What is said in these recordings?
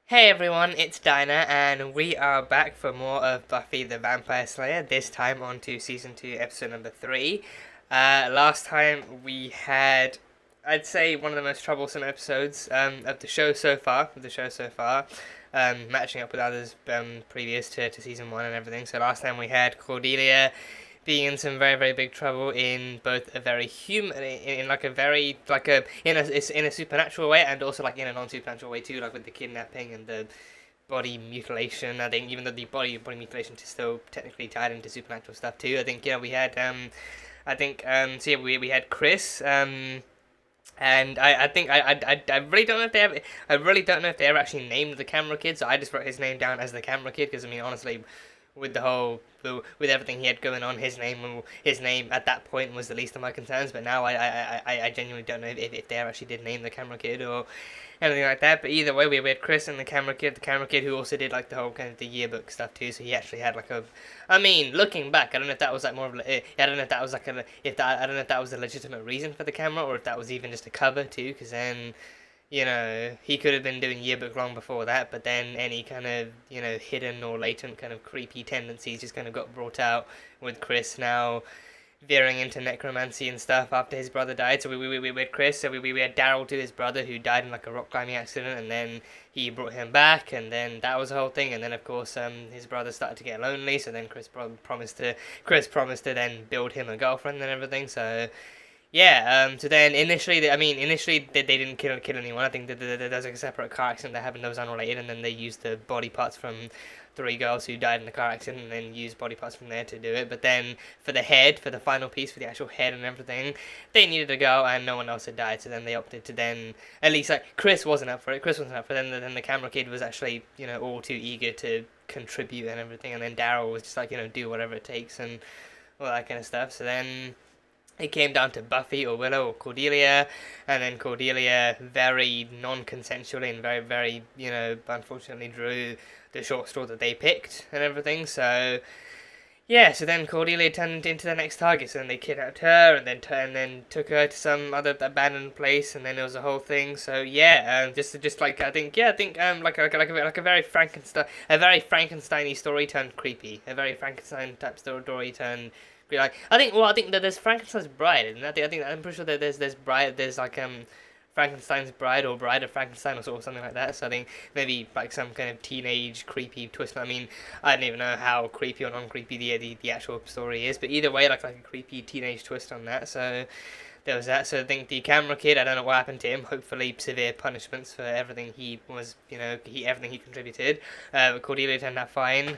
Hey everyone, it's Dinah, and we are back for more of Buffy the Vampire Slayer, this time on to Season 2, Episode number 3. Last time we had, I'd say, one of the most troublesome episodes of the show so far, matching up with others previous to Season 1 and everything. So last time we had Cordelia being in some very very big trouble in both a very human in like a very like a it's in a supernatural way and also like in a non-supernatural way too, like with the kidnapping and the body mutilation. I think even though the body mutilation is still technically tied into supernatural stuff too. I think we had so yeah, we had Chris and I think I really don't know if they ever I really don't know if they ever actually named the camera kid, so I just wrote his name down as the camera kid because I mean honestly, with the whole with everything he had going on, his name at that point was the least of my concerns. But now I genuinely don't know if they actually did name the camera kid or anything like that. But either way, we had Chris and the camera kid who also did like the whole kind of the yearbook stuff too. So he actually had like a, I mean, looking back, I don't know if that was like more of a, I don't know if that was like a, if that I don't know if that was a legitimate reason for the camera or if that was even just a cover too. Because then, he could have been doing yearbook long before that, but then any kind of, hidden or latent kind of creepy tendencies just kind of got brought out with Chris now veering into necromancy and stuff after his brother died. So we had Chris, so we had Daryl to his brother who died in like a rock climbing accident, and then he brought him back, and then that was the whole thing. And then of course his brother started to get lonely, so then Chris promised to then build him a girlfriend and everything. So yeah, so then initially they didn't kill anyone. I think that there's like a separate car accident that happened that was unrelated, and then they used the body parts from three girls who died in the car accident, and then used body parts from there to do it. But then for the final piece, for the actual head and everything, they needed a girl, and no one else had died. So then they opted to then, at least like Chris wasn't up for it. Then the camera kid was actually all too eager to contribute and everything, and then Daryl was just like do whatever it takes and all that kind of stuff. So then it came down to Buffy or Willow or Cordelia, and then Cordelia very non-consensually and very, very, unfortunately drew the short straw that they picked and everything. So, yeah, so then Cordelia turned into the next target, so then they kidnapped her and then took her to some other abandoned place, and then there was a whole thing. So yeah, just like I think like a very Frankenstein-y story turned creepy, a very Frankenstein type story turned be like, I think that there's Frankenstein's Bride, and I'm pretty sure that there's like Frankenstein's Bride or Bride of Frankenstein or sort of something like that. So I think maybe like some kind of teenage creepy twist. I mean, I don't even know how creepy or non-creepy the actual story is, but either way, like a creepy teenage twist on that. So there was that. So I think the camera kid, I don't know what happened to him. Hopefully severe punishments for everything he was, everything he contributed. Cordelia turned out fine.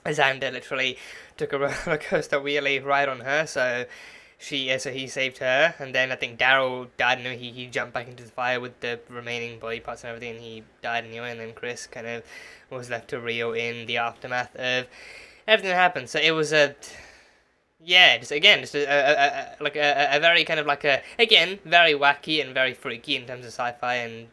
Xander literally took a roller coaster wheelie ride on her, so he saved her, and then I think Daryl died, and he jumped back into the fire with the remaining body parts and everything, and he died anyway, and then Chris kind of was left to reel in the aftermath of everything that happened. So it was a very kind of like a, again, very wacky and very freaky in terms of sci-fi and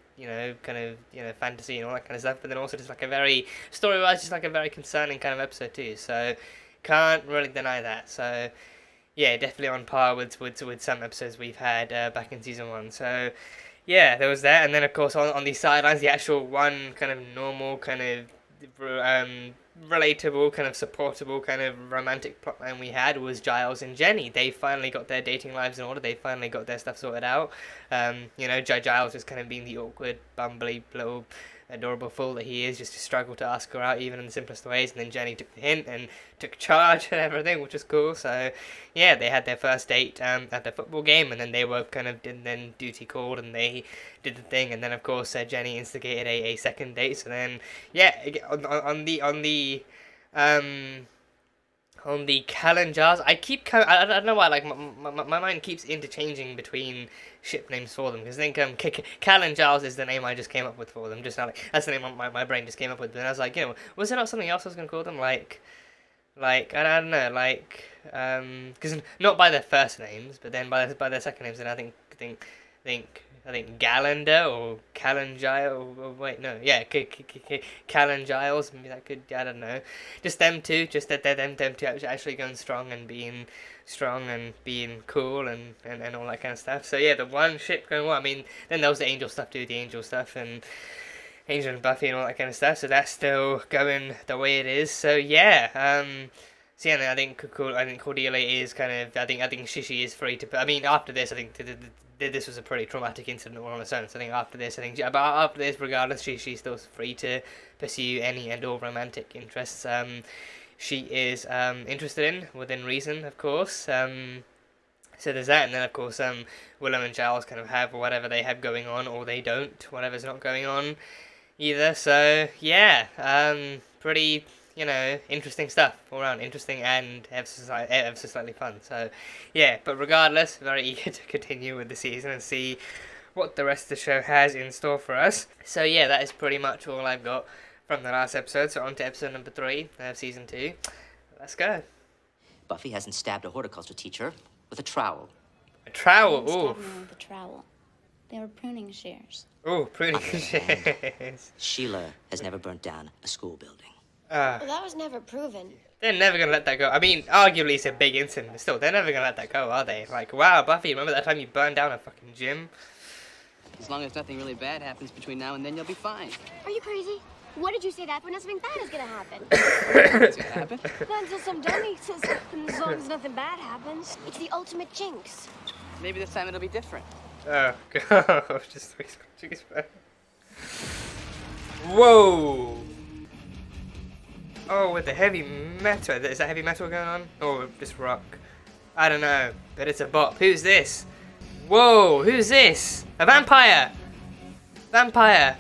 fantasy and all that kind of stuff, but then also just like a very, story-wise, just like a very concerning kind of episode too, so can't really deny that. So yeah, definitely on par with some episodes we've had back in season 1. So yeah, there was that, and then of course on the sidelines, the actual one kind of normal kind of relatable, kind of supportable, kind of romantic plotline we had was Giles and Jenny. They finally got their dating lives in order. They finally got their stuff sorted out. Giles was kind of being the awkward, bumbly, little adorable fool that he is, just to struggle to ask her out even in the simplest ways, and then Jenny took the hint and took charge and everything, which was cool. So yeah, they had their first date at the football game, and then they were kind of then duty called and they did the thing, and then of course Jenny instigated a second date. So then yeah, on the calendars, I don't know why, like, my mind keeps interchanging between ship names for them, because I think, Calendars is the name I just came up with for them, just now, like, that's the name my brain just came up with, and I was like, was there not something else I was going to call them, I don't know, because not by their first names, but then by their second names, and I think Gallender or Calengile, or wait, no, yeah, Calengiles, maybe that could, I don't know, just them two, just that they're them two actually going strong and being cool and all that kind of stuff. So yeah, the one ship going well. I mean, then there was the angel stuff too, the angel stuff, and Angel and Buffy and all that kind of stuff. So that's still going the way it is. So yeah, so yeah, I think Cordelia is kind of. I think she is free to. I mean, after this, I think this was a pretty traumatic incident all on its own. So I think after this, regardless, she's still free to pursue any and all romantic interests. She is interested in within reason, of course. So there's that, and then of course Willow and Giles kind of have whatever they have going on, or they don't, whatever's not going on either. So yeah, pretty, interesting stuff all around, interesting and ever so slightly fun. So yeah, but regardless, very eager to continue with the season and see what the rest of the show has in store for us. So yeah, that is pretty much all I've got from the last episode. So on to episode number 3 of season 2. Let's go. Buffy hasn't stabbed a horticulture teacher with a trowel. A trowel? Ooh. Ooh. With a trowel. They were pruning shears. Ooh, pruning shears. Sheila has never burnt down a school building. Well, that was never proven. They're never going to let that go. I mean, arguably it's a big incident, but still, they're never going to let that go, are they? Like, wow, Buffy, remember that time you burned down a fucking gym? As long as nothing really bad happens between now and then, you'll be fine. Are you crazy? What did you say that when something bad is gonna happen? What's gonna happen? Not until some dummy says something, as long as nothing bad happens. It's the ultimate jinx. Maybe this time it'll be different. Oh, God. Just 3 scratches. Whoa! Oh, with the heavy metal. Is that heavy metal going on? Or just rock? I don't know. But it's a bop. Who's this? Whoa! Who's this? A vampire! Vampire!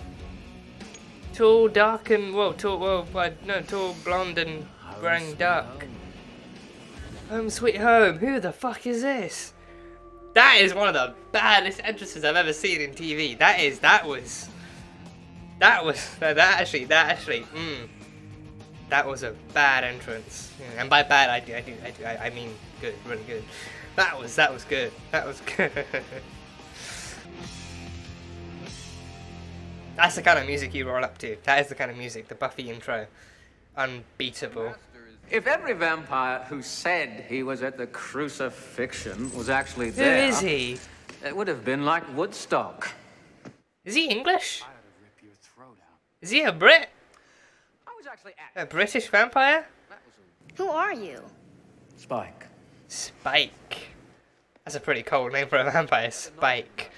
Tall, dark, and tall, blonde and wearing dark. Home sweet home. Who the fuck is this? That is one of the baddest entrances I've ever seen in TV. That was a bad entrance. Yeah, and by bad, I mean good, really good. That was good. That was good. That's the kind of music you roll up to. That is the kind of music, the Buffy intro. Unbeatable. If every vampire who said he was at the crucifixion was actually Who there... is he? It would have been like Woodstock. Is he English? Is he a Brit? I was actually at... A British vampire? Who are you? Spike. Spike. That's a pretty cold name for a vampire, Spike.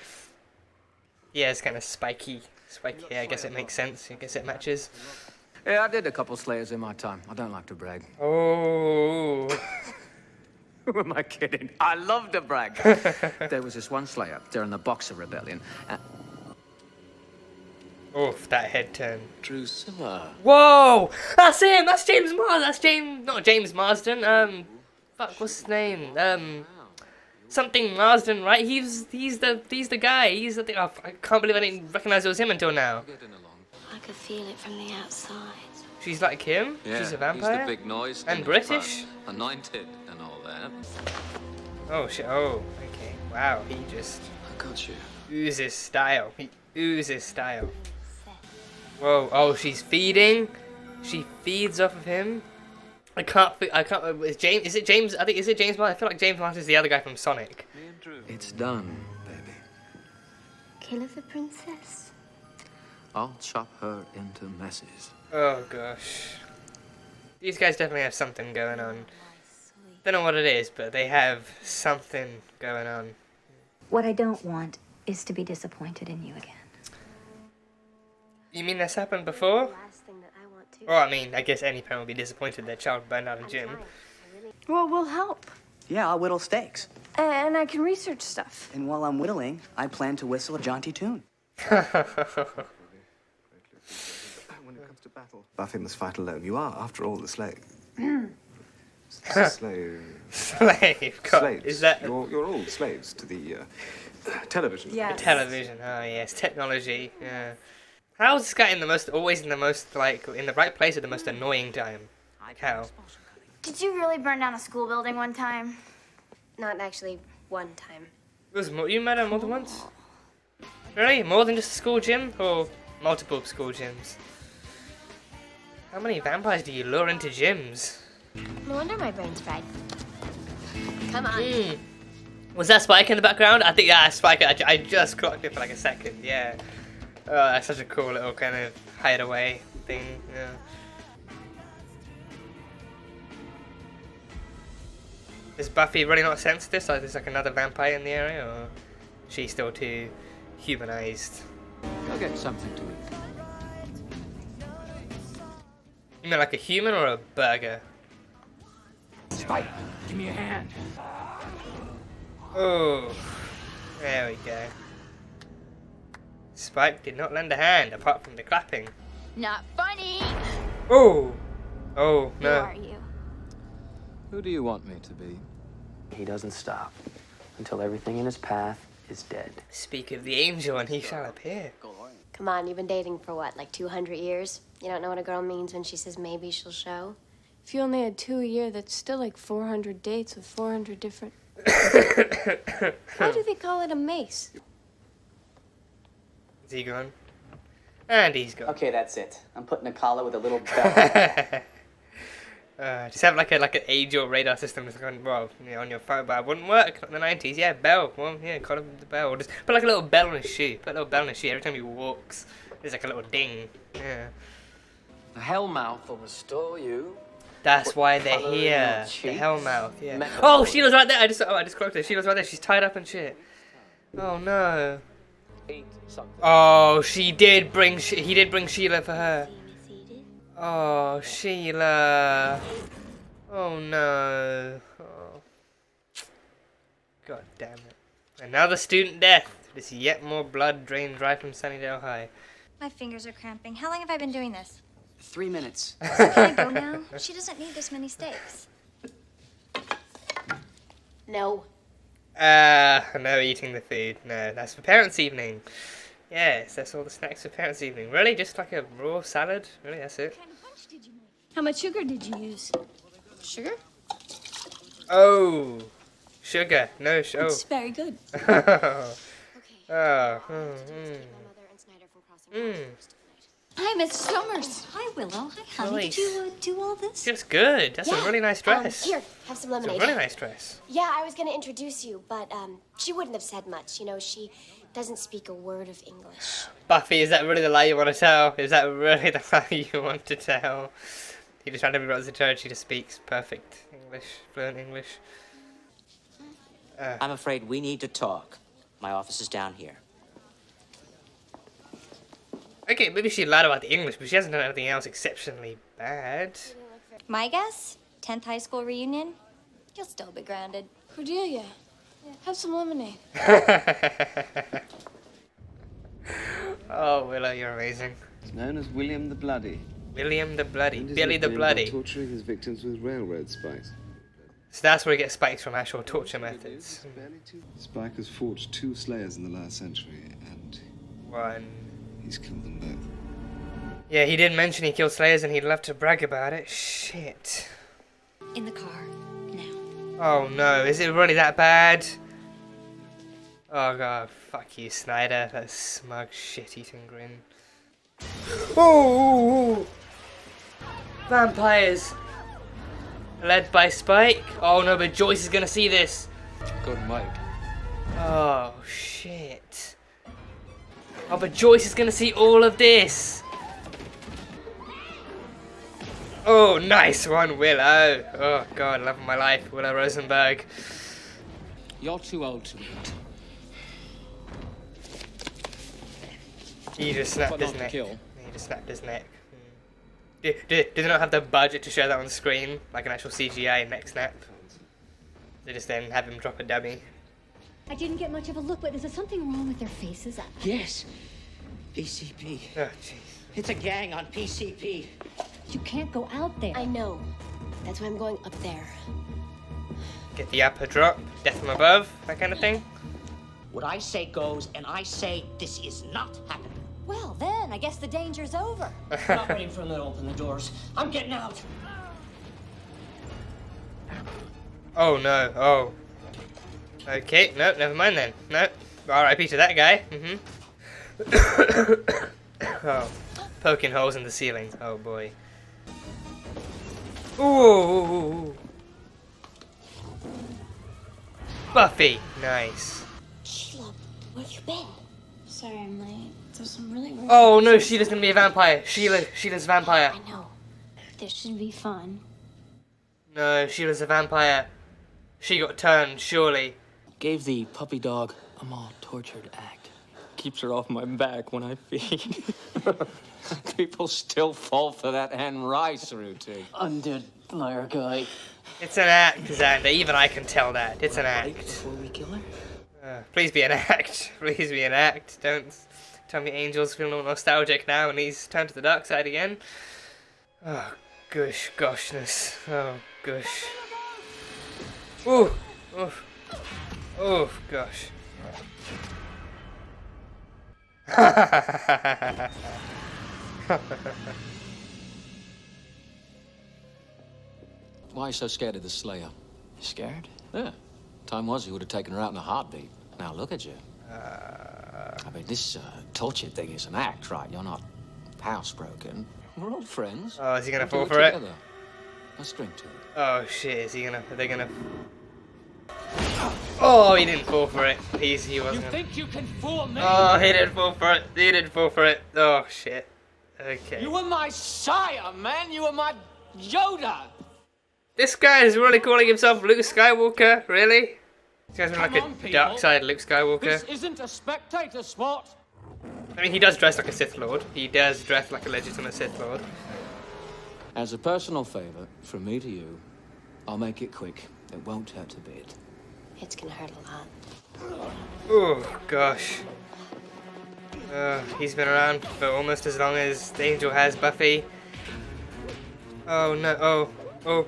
Yeah, it's kind of spiky. Spiky, I guess it makes sense. I guess it matches. Yeah, I did a couple slayers in my time. I don't like to brag. Oh. Who am I kidding? I love to brag. There was this one slayer during the Boxer Rebellion. Oof, that head turn. Drusilla. Whoa! That's him! That's James Marsden! That's James... Not James Marsden, Fuck, what's his name? Something Marsden, right? He's the guy. He's the thing. Oh, I can't believe I didn't recognize it was him until now. I could feel it from the outside. She's like him? Yeah, She's a vampire? he's the big noise. And British? Anointed and all that. Oh, shit. Oh, okay. Wow, he just I got you. oozes style. He oozes style. Whoa, oh, she's feeding? She feeds off of him? I can't, is it James, is it James Marsden? I feel like James Marsden is the other guy from Sonic. It's done, baby. Kill of the princess? I'll chop her into messes. Oh, gosh. These guys definitely have something going on. Don't know what it is, but they have something going on. What I don't want is to be disappointed in you again. You mean that's happened before? Last thing that I want to. Well, I mean, I guess any parent would be disappointed their child burned out in gym. Well, we'll help. Yeah, I'll whittle steaks. And I can research stuff. And while I'm whittling, I plan to whistle a jaunty tune. When it comes to battle, Buffy must fight alone. You are, after all, the slave. Slave. Slave. God, Slaves. is that You're all slaves to the television. Yeah. television? Oh yes, technology. Yeah. How's this guy always in the most in the right place at the most annoying time? Like how? Did you really burn down a school building one time? Not actually one time. You murdered more than once? Really? More than just a school gym? Or multiple school gyms? How many vampires do you lure into gyms? No wonder my brain's fried. Come on. Was that Spike in the background? I think, yeah, Spike. I just clocked it for like a second, yeah. Oh, that's such a cool little kind of hideaway thing. Yeah. Is Buffy really not sensed this? Like there's like another vampire in the area, or is she still too humanized? Go get something to eat. You mean like a human or a burger? Spike, give me a hand. Oh, there we go. Spike did not lend a hand apart from the clapping. Not funny. Oh, oh Who no. are you? Who do you want me to be? He doesn't stop until everything in his path is dead. Speak of the angel and he shall appear. Come on, you've been dating for what, like 200 years? You don't know what a girl means when she says maybe she'll show? If you only had 2 a year, that's still like 400 dates with 400 different. Why do they call it a mace? Is he gone? And he's gone. Okay, that's it. I'm putting a collar with a little bell. Just have like an age or radar system that's going, well, you know, on your phone, but it wouldn't work in the 90s. Yeah, bell. Well, yeah, call him the bell. Or just put like a little bell on his shoe. Put a little bell on his shoe every time he walks. There's like a little ding. Yeah. The Hellmouth will restore you. That's why they're colour in here. your The cheeks? Hellmouth, yeah. Metal Oh, voice. Sheila's right there. I just clocked her. Sheila's right there. She's tied up and shit. Oh no. Eat something. Oh, he did bring Sheila for her. Oh, Sheila. Oh no. Oh. God damn it. Another student death. Just yet more blood drained dry from Sunnydale High. My fingers are cramping. How long have I been doing this? 3 minutes. Can I go now? She doesn't need this many steaks. No. No eating the food. No, that's for parents' evening. Yes, that's all the snacks for parents' evening. Really? Just like a raw salad? Really? That's it? How much sugar did you use? Sugar? Oh! Sugar. No, It's very good. Oh. Okay. Oh. My mother and Snyder from Crossing Paths Hi, Miss Summers. Hi, Willow. Hi, honey. Nice. Did you do all this? It's good. That's a really nice dress. Here, have some It's a lemonade. really nice dress. Yeah, I was gonna introduce you, but she wouldn't have said much. You know, she doesn't speak a word of English. Buffy, is that really the lie you want to tell? Is that really the lie you want to tell? You just trying to be Rose Church, she just speaks perfect English, fluent English. I'm afraid we need to talk. My office is down here. Okay, maybe she lied about the English, but she hasn't done anything else exceptionally bad. My guess? 10th high school reunion? You'll still be grounded. Cordelia, have some lemonade. Oh, Willow, you're amazing. He's known as William the Bloody. William the Bloody, And his Billy the nickname by Bloody. torturing his victims with railroad spikes. So that's where he gets spikes from, actual torture methods. Spike has fought 2 slayers in the last century, and One. he's killed them both. Yeah, he did mention he killed Slayers and he'd love to brag about it. Shit. In the car. Now. Oh no, is it really that bad? Oh god, fuck you, Snyder. That smug, shit-eating grin. Oh! Vampires! Led by Spike? Oh no, but Joyce is gonna see this! Good Mike. Oh, shit. Oh, but Joyce is gonna see all of this! Oh, nice one, Willow! Oh god, love of my life, Willow Rosenberg. You're too old to eat. He just snapped But his not to neck. kill. He just snapped his neck. Did they not have the budget to show that on screen, like an actual CGI neck snap? They just then have him drop a dummy. I didn't get much of a look, but is there something wrong with their faces? Yes. PCP. Oh, jeez. It's a gang on PCP. You can't go out there. I know. That's why I'm going up there. Get the upper drop, death from above, that kind of thing. What I say goes, and I say this is not happening. Well, then, I guess the danger's over. I'm not waiting for them to open the doors. I'm getting out. Oh no, oh. Okay, no, never mind then. No. R.I.P. to that guy. Oh. Poking holes in the ceiling. Oh boy. Ooh. Buffy. Nice. Sheila, where have you been? Sorry I'm late. There's some really weird Oh no, Sheila's gonna be a vampire. Sheila's a vampire. I know. This should be fun. No, Sheila's a vampire. She got turned, surely. Gave the puppy dog a more tortured act. Keeps her off my back when I feed. People still fall for that Anne Rice routine. Undead liar guy. It's an act, Xander. Even I can tell that. It's an act. Before we kill her? Please be an act. Please be an act. Don't tell me Angel's feeling nostalgic now and he's turned to the dark side again. Oh, gosh, goshness. Oh, gosh. Ooh. Oof. Oh, gosh. Why are you so scared of the Slayer? You scared? Yeah. Time was you would have taken her out in a heartbeat. Now look at you. I mean, this torture thing is an act, right? You're not housebroken. We're old friends. Oh, is he gonna We'll fall do for it? together. Let's drink to it. Oh shit, is he gonna, are they gonna... Oh, he didn't fall for it. He wasn't gonna... Think you can fool me? Oh, he didn't fall for it. He didn't fall for it. Oh shit. Okay. You were my sire, man. You were my Yoda. This guy is really calling himself Luke Skywalker, really? This guy's been like Come on, a people. dark side Luke Skywalker. This isn't a spectator sport. I mean, he does dress like a Sith Lord. He does dress like a legitimate Sith Lord. As a personal favor, from me to you, I'll make it quick. It won't hurt a bit. It's gonna hurt a lot. Oh, gosh. He's been around for almost as long as the Angel has Buffy. Oh, no. Oh,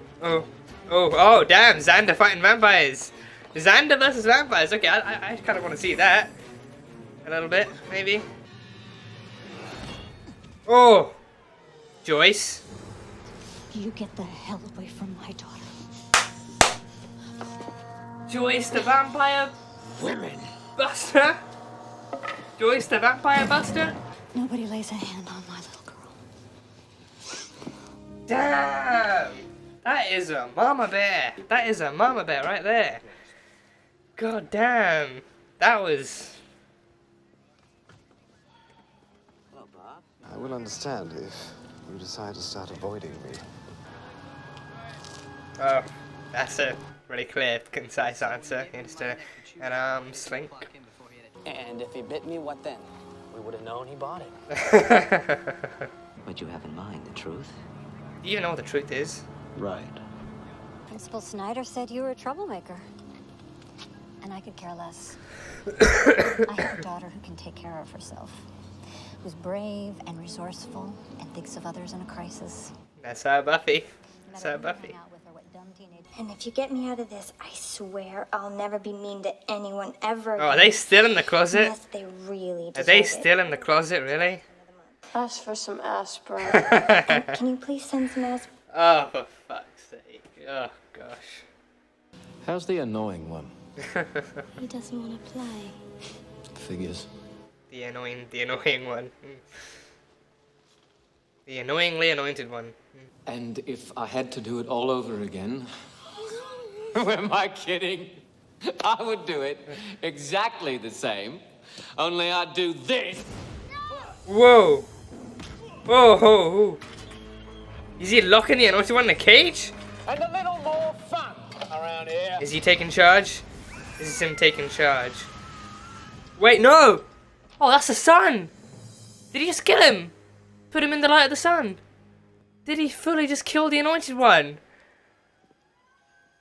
damn. Xander fighting vampires. Xander versus vampires. Okay, I kind of want to see that. A little bit, maybe. Oh. Joyce. You get the hell away from my daughter. Joyce the vampire buster. Joyce the vampire buster. Nobody lays a hand on my little girl. Damn. That is a mama bear. That is a mama bear right there. God damn. That was... I will understand if you decide to start avoiding me. Oh, that's a really clear, concise answer. Just an arm's length. And if he bit me, what then? We would have known he bought it. What you have in mind, the truth? Do you even know what the truth is? Right. Principal Snyder said you were a troublemaker. And I could care less. I have a daughter who can take care of herself. Who's brave and resourceful and thinks of others in a crisis. That's our Buffy. That's our Buffy. And if you get me out of this, I swear I'll never be mean to anyone ever. Oh, are they still in the closet? Unless they really Are deserve they it. still in the closet, really? Ask for some aspirin. And can you please send some aspirin? Oh, for fuck's sake. Oh, gosh. How's the annoying one? He doesn't want to play. Figures. The annoying one. The annoyingly anointed one. And if I had to do it all over again, who am I kidding? I would do it exactly the same, only I'd do this. Whoa. Whoa, whoa, whoa. Is he locking the anointed one in a cage? And a little more fun around here. Is he taking charge? This is him taking charge. Wait, no! Oh, that's the sun! Did he just kill him? Put him in the light of the sun? Did he fully just kill the anointed one?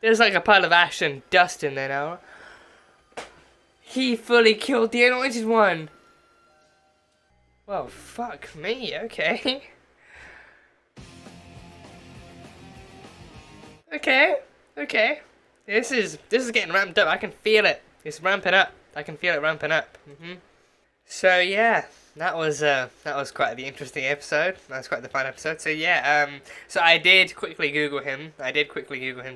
There's like a pile of ash and dust in there now. He fully killed the anointed one! Well, fuck me, okay. Okay. This is getting ramped up. I can feel it. It's ramping up. I can feel it ramping up. So yeah, that was quite the interesting episode. That was quite the fun episode. So yeah, so I did quickly Google him.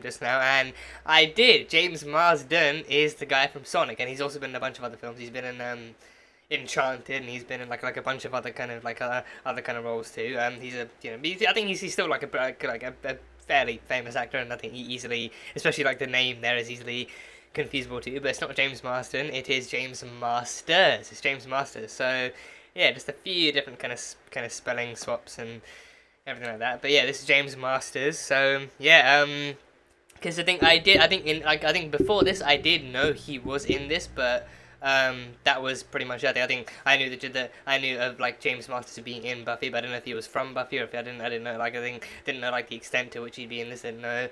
Just now, and I did. James Marsden is the guy from Sonic, and he's also been in a bunch of other films. He's been in Enchanted, and he's been in like a bunch of other kind of other kind of roles too. He's a I think he's still like a fairly famous actor, and I think he easily, especially like the name there is easily confusable too. But it's not James Marsden, it is James Masters. It's James Masters. So yeah, just a few different kind of spelling swaps and everything like that. But yeah, this is James Masters. So yeah, because I think before this I did know he was in this, but that was pretty much it. I think I knew that I knew of like James Masters being in Buffy, but I didn't know if he was from Buffy or if I didn't know, like, didn't know like the extent to which he'd be in this. Didn't know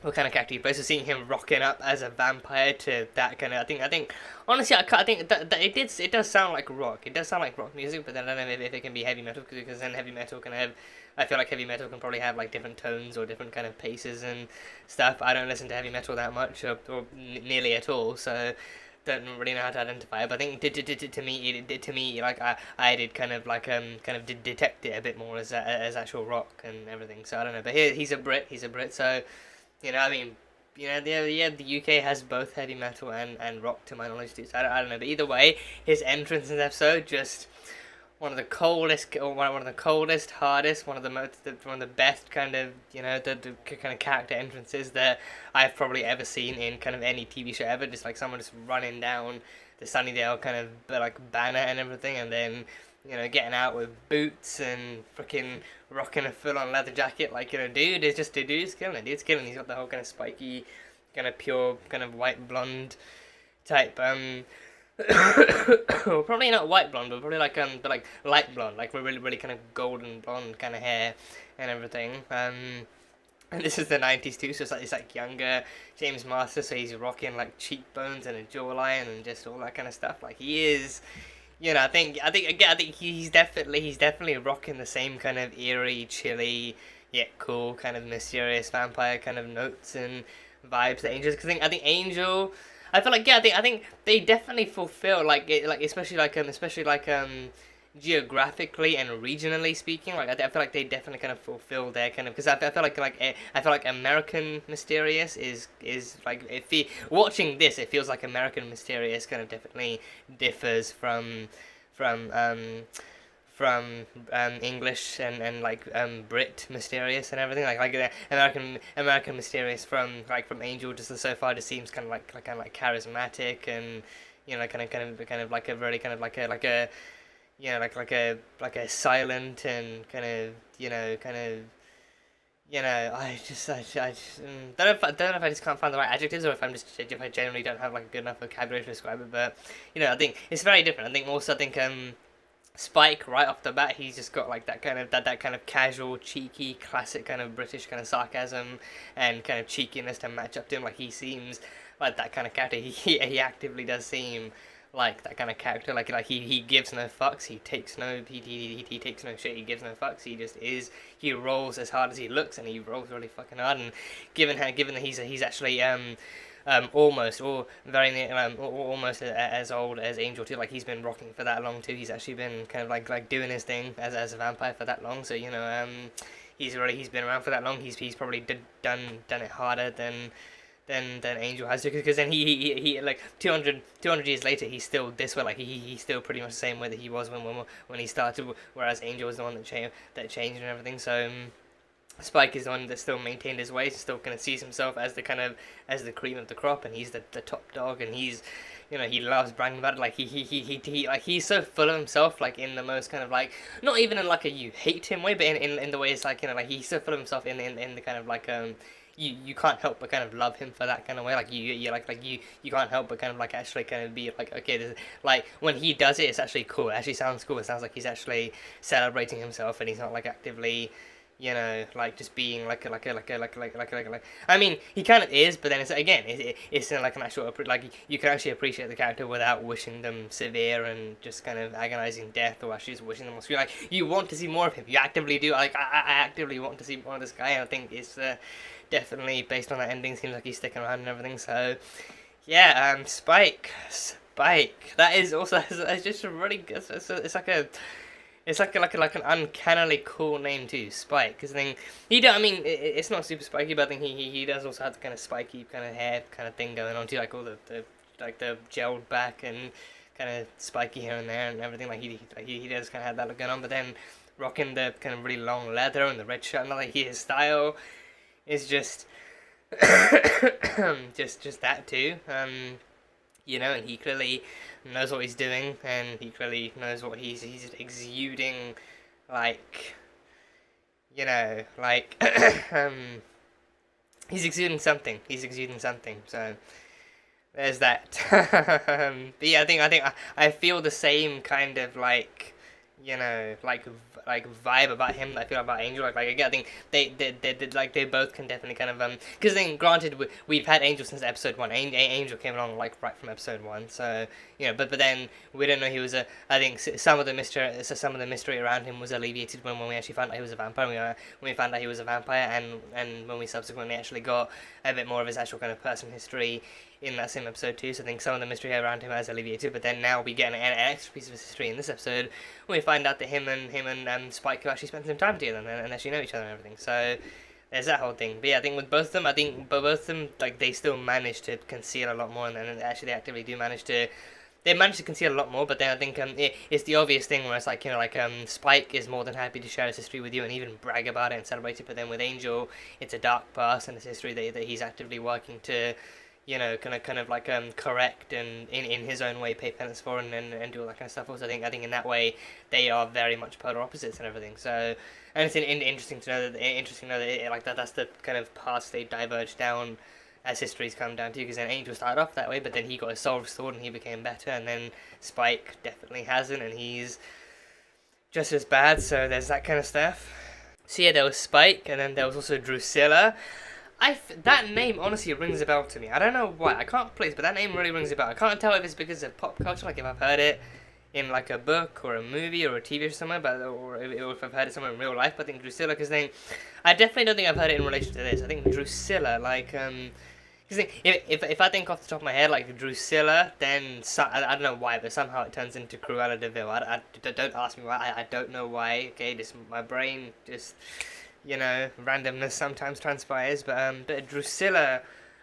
what kind of character he plays. So seeing him rocking up as a vampire to that kind of, I think honestly, I think that it does sound like rock. It does sound like rock music, but then I don't know if it can be heavy metal, because then heavy metal can have, I feel like heavy metal can probably have like different tones or different kind of paces and stuff. I don't listen to heavy metal that much or nearly at all, so don't really know how to identify it. But I think to me like I did kind of detect it a bit more as actual rock and everything. So I don't know, but he's a Brit, so. You know, I mean, you know, the UK has both heavy metal and rock, to my knowledge, too. So I don't know, but either way, his entrance in this episode, just one of the coldest, hardest, one of the best kind of, you know, the kind of character entrances that I've probably ever seen in kind of any TV show ever. Just like someone just running down the Sunnydale kind of like banner and everything, and then, you know, getting out with boots and freaking rocking a full-on leather jacket, like, you know, dude's killing it. Dude's killing it. He's got the whole kind of spiky, kind of pure, kind of white blonde type. Well, probably not white blonde, but probably like but like light blonde, like really kind of golden blonde kind of hair and everything. And this is the 90s too, so it's like younger James Master, so he's rocking like cheekbones and a jawline and just all that kind of stuff. Like he is. You know, I think he's definitely rocking the same kind of eerie, chilly, yet cool, kind of mysterious vampire kind of notes and vibes that Angel's. Because I think Angel, I feel like I think they definitely fulfill especially geographically and regionally speaking. Like I feel like they definitely kind of fulfill their kind of, because I feel like American Mysterious is like, watching this, it feels like American Mysterious kind of definitely differs from English and like Brit Mysterious and everything, like American Mysterious from Angel just so far just seems kind of like charismatic and, you know, kind of like a really kind of like a you know, like a silent and kind of I just don't know if I just can't find the right adjectives, or if I generally don't have like a good enough vocabulary to describe it. But, you know, I think it's very different. I think Spike, right off the bat, he's just got like that kind of casual, cheeky, classic kind of British kind of sarcasm and kind of cheekiness to match up to him. Like he seems like that kind of character. He actively does seem like that kind of character, like he gives no fucks, he takes no shit, he gives no fucks, he just is, he rolls as hard as he looks, and he rolls really fucking hard. And given that he's actually almost as old as Angel too, like he's been rocking for that long too, he's actually been kind of like doing his thing as a vampire for that long, so, you know, he's been around for that long, he's probably done it harder than Angel has to, because then he like 200 years later he's still this way, like he's still pretty much the same way that he was when he started, whereas Angel was the one that changed and everything. So Spike is the one that still maintained his ways, still kind of sees himself as the cream of the crop, and he's the top dog, and he's, you know, he loves bragging about it. Like he like he's so full of himself, like in the most kind of like, not even in like a you hate him way, but in the way it's like, you know, like he's so full of himself in the kind of like you can't help but kind of love him for that kind of way. Like you can't help but kind of like actually kind of be like, okay, this is, like when he does it, it's actually cool. It actually sounds cool. It sounds like he's actually celebrating himself, and he's not like actively, you know, like just being like I mean, he kind of is, but then it's in like an actual, like you can actually appreciate the character without wishing them severe and just kind of agonizing death, or actually just wishing them on screen. Like you want to see more of him. You actively do. Like I actively want to see more of this guy, and I think it's definitely based on that ending, seems like he's sticking around and everything. So yeah, Spike. That is also, it's just a really good. It's like an uncannily cool name too, Spike. Because I think it's not super spiky, but I think he does also have the kind of spiky kind of hair kind of thing going on too, like all the gelled back and kind of spiky here and there and everything. Like he does kind of have that look going on, but then rocking the kind of really long leather and the red shirt, and like his style is just just that too. you know, and he clearly knows what he's doing, and he clearly knows what he's exuding, like, you know, like, he's exuding something. He's exuding something. So there's that. But yeah, I feel the same kind of like, you know, like vibe about him that I feel about Angel. Like again, I think they both can definitely kind of because then granted we've had Angel since episode 1. Angel came along like right from episode 1, so you know, but then we don't know he was a. I think some of the mystery around him was alleviated when we actually found out he was a vampire. When we found out he was a vampire, and when we subsequently actually got a bit more of his actual kind of personal history in that same episode too. So I think some of the mystery around him has alleviated, but then now we get an extra piece of history in this episode when we find out that him and Spike have actually spent some time together and actually know each other and everything. So there's that whole thing. But yeah, I think with both of them, both of them, like, they still manage to conceal a lot more, and then actually they actively do manage to. They manage to conceal a lot more, but then I think it's the obvious thing where it's like, you know, like Spike is more than happy to share his history with you and even brag about it and celebrate it, but then with Angel, it's a dark past and it's history that he's actively working to, you know, kind of like correct and in his own way pay penance for and do all that kind of stuff. Also, I think in that way they are very much polar opposites and everything. So, and it's interesting to know that like that's the kind of paths they diverge down as history's come down to. Because then Angel started off that way, but then he got his soul restored and he became better, and then Spike definitely hasn't, and he's just as bad. So there's that kind of stuff. So yeah, there was Spike, and then there was also Drusilla. That name honestly rings a bell to me. I don't know why. I can't place, but that name really rings a bell. I can't tell if it's because of pop culture, like if I've heard it in like a book or a movie or a TV show somewhere, or if I've heard it somewhere in real life. But I think Drusilla, because I definitely don't think I've heard it in relation to this. I think Drusilla, like, because if I think off the top of my head, like Drusilla, then I don't know why, but somehow it turns into Cruella de Vil. Don't ask me why. I don't know why. Okay, just my brain just. You know, randomness sometimes transpires, but Drusilla,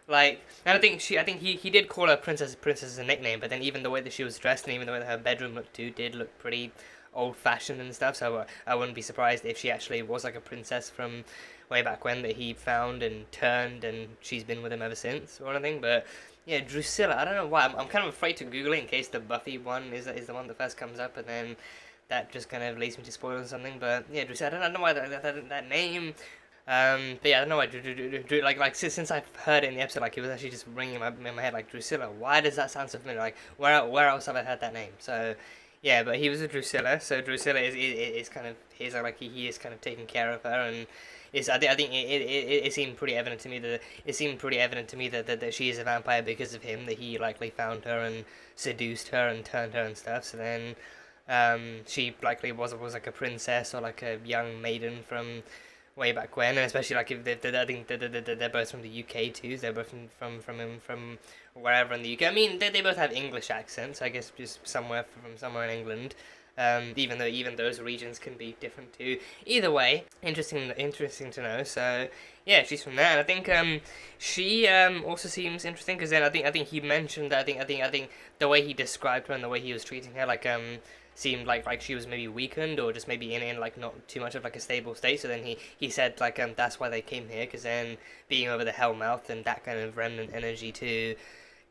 like, and I think he did call her princess as a nickname, but then even the way that she was dressed and even the way that her bedroom looked too did look pretty old-fashioned and stuff, so I wouldn't be surprised if she actually was like a princess from way back when that he found and turned, and she's been with him ever since or anything. But yeah, Drusilla, I don't know why, I'm kind of afraid to Google it in case the Buffy one is the one that first comes up, and then that just kind of leads me to spoil or something. But yeah, Drusilla, I don't know why that name. But yeah, I don't know why. Like since I've heard it in the episode, like it was actually just ringing in my head, like Drusilla. Why does that sound so familiar? Like where else have I heard that name? So yeah, but he was a Drusilla. So Drusilla is kind of like he is kind of taking care of her, and I think it seemed pretty evident to me that she is a vampire because of him. That he likely found her and seduced her and turned her and stuff. So then. She likely was like a princess or like a young maiden from way back when, and especially like if I think they're both from the UK too. They're both from wherever in the UK. I mean, they both have English accents. I guess just somewhere in England. Even though those regions can be different too. Either way, interesting to know. So yeah, she's from there, and I think she also seems interesting because then I think he mentioned that I think the way he described her and the way he was treating her seemed like she was maybe weakened or just maybe in like not too much of like a stable state. So then he said like that's why they came here, because then being over the Hellmouth and that kind of remnant energy too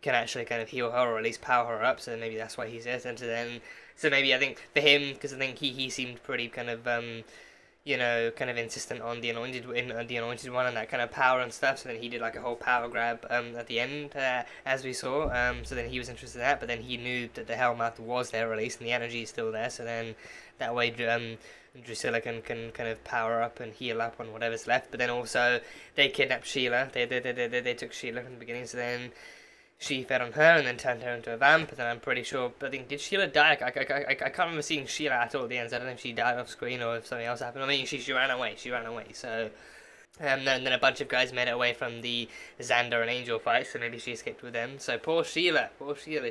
can actually kind of heal her or at least power her up. So maybe that's why he's there. And so maybe I think for him, because I think he seemed pretty kind of you know, kind of insistent on the anointed one and that kind of power and stuff. So then he did like a whole power grab at the end, as we saw. So then he was interested in that, but then he knew that the Hellmouth was there at least, and the energy is still there. So then that way, Drusilla can kind of power up and heal up on whatever's left. But then also they kidnapped Sheila. They took Sheila from the beginning. So then she fed on her and then turned her into a vamp, and then I'm pretty sure, I think, did Sheila die? I can't remember seeing Sheila at all at the end, so I don't know if she died off screen or if something else happened. I mean, she ran away, so, then a bunch of guys made it away from the Xander and Angel fight, so maybe she escaped with them. So poor Sheila,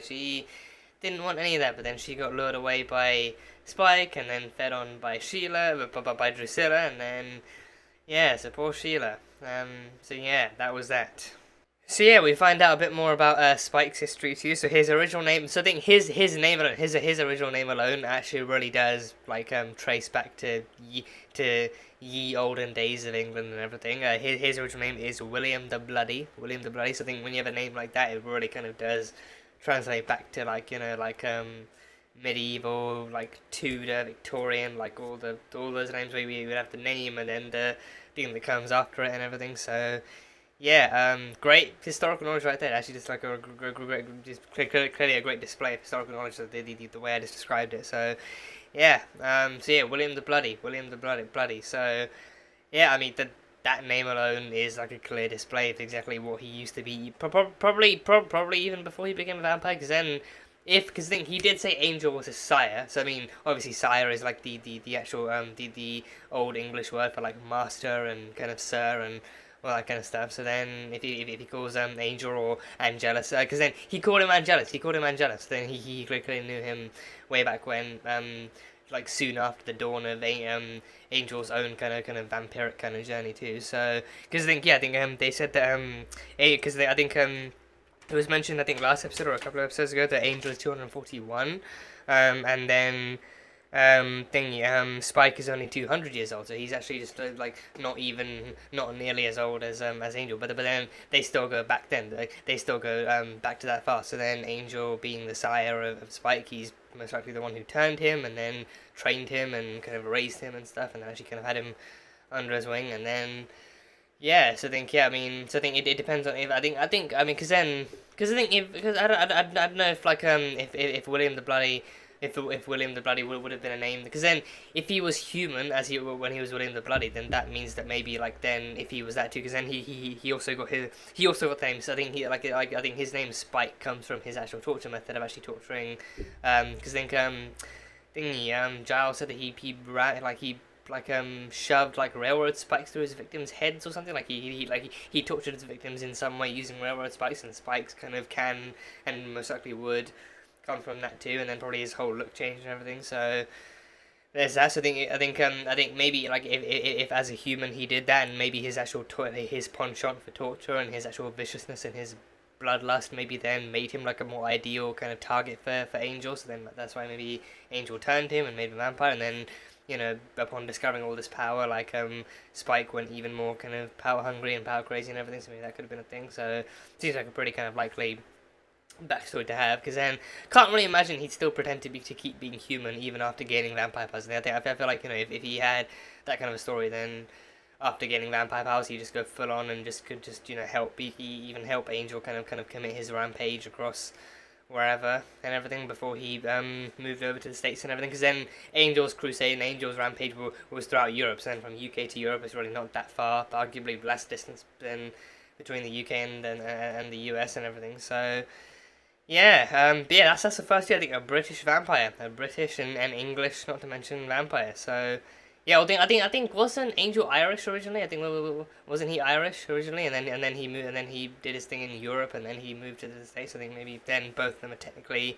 she didn't want any of that, but then she got lured away by Spike, and then fed on by Sheila, by Drusilla, and then, yeah, so poor Sheila. So yeah, that was that. So yeah, we find out a bit more about Spike's history too. So his original name, so I think his name alone, his original name alone actually really does like trace back to ye olden days of England and everything. His original name is William the Bloody. So I think when you have a name like that, it really kind of does translate back to like medieval, like Tudor, Victorian, like all those names where we would have the name and then the thing that comes after it and everything. So yeah, great historical knowledge right there. Actually, just like just clearly a great display of historical knowledge, the way I just described it. So yeah, William the Bloody. So yeah, I mean that name alone is like a clear display of exactly what he used to be. Probably even before he became a vampire. Because then, because he did say Angel was his sire. So I mean, obviously sire is like the actual the old English word for like master and kind of sir and all that kind of stuff. So then, if he calls Angel or Angelus, because then he called him Angelus. So then he clearly knew him way back when. Like soon after the dawn of Angel's own kind of vampiric kind of journey too. So because I think they said that because I think it was mentioned, I think last episode or a couple of episodes ago, that Angel is 241, and then Spike is only 200 years old, so he's actually just like not nearly as old as Angel, but then they still go back back to that far. So then Angel, being the sire of Spike, he's most likely the one who turned him and then trained him and kind of raised him and stuff, and then actually kind of had him under his wing. And then so I think it depends on if I think because I don't know if like if William the Bloody. If William the Bloody would have been a name, because then if he was human when he was William the Bloody, then that means that maybe like then if he was that too, because then he also got the name. So I think I think his name Spike comes from his actual torture method of actually torturing. Because Giles said that he shoved like railroad spikes through his victims' heads or something. Like he tortured his victims in some way using railroad spikes, and spikes kind of can and most likely would come from that too, and then probably his whole look changed and everything. So there's that. So I think maybe like if as a human he did that, and maybe his actual his penchant for torture and his actual viciousness and his bloodlust maybe then made him like a more ideal kind of target for Angel. So then that's why maybe Angel turned him and made him a vampire, and then upon discovering all this power, like Spike went even more kind of power hungry and power crazy and everything. So maybe that could have been a thing. So it seems like a pretty kind of likely backstory to have, because then can't really imagine he'd still pretend to keep being human even after gaining vampire powers. And I feel like if he had that kind of a story, then after gaining vampire powers he just go full on and could help even help Angel kind of commit his rampage across wherever and everything before he moved over to the States and everything. Because then Angel's crusade and Angel's rampage was throughout Europe, so then from UK to Europe is really not that far, arguably less distance than between the UK and the US and everything. So that's the first year I think a British vampire, a British and English, not to mention vampire. So I think wasn't Angel Irish originally? I think wasn't he Irish originally, and then he moved, and then he did his thing in Europe, and then he moved to the States. I think maybe then both of them are technically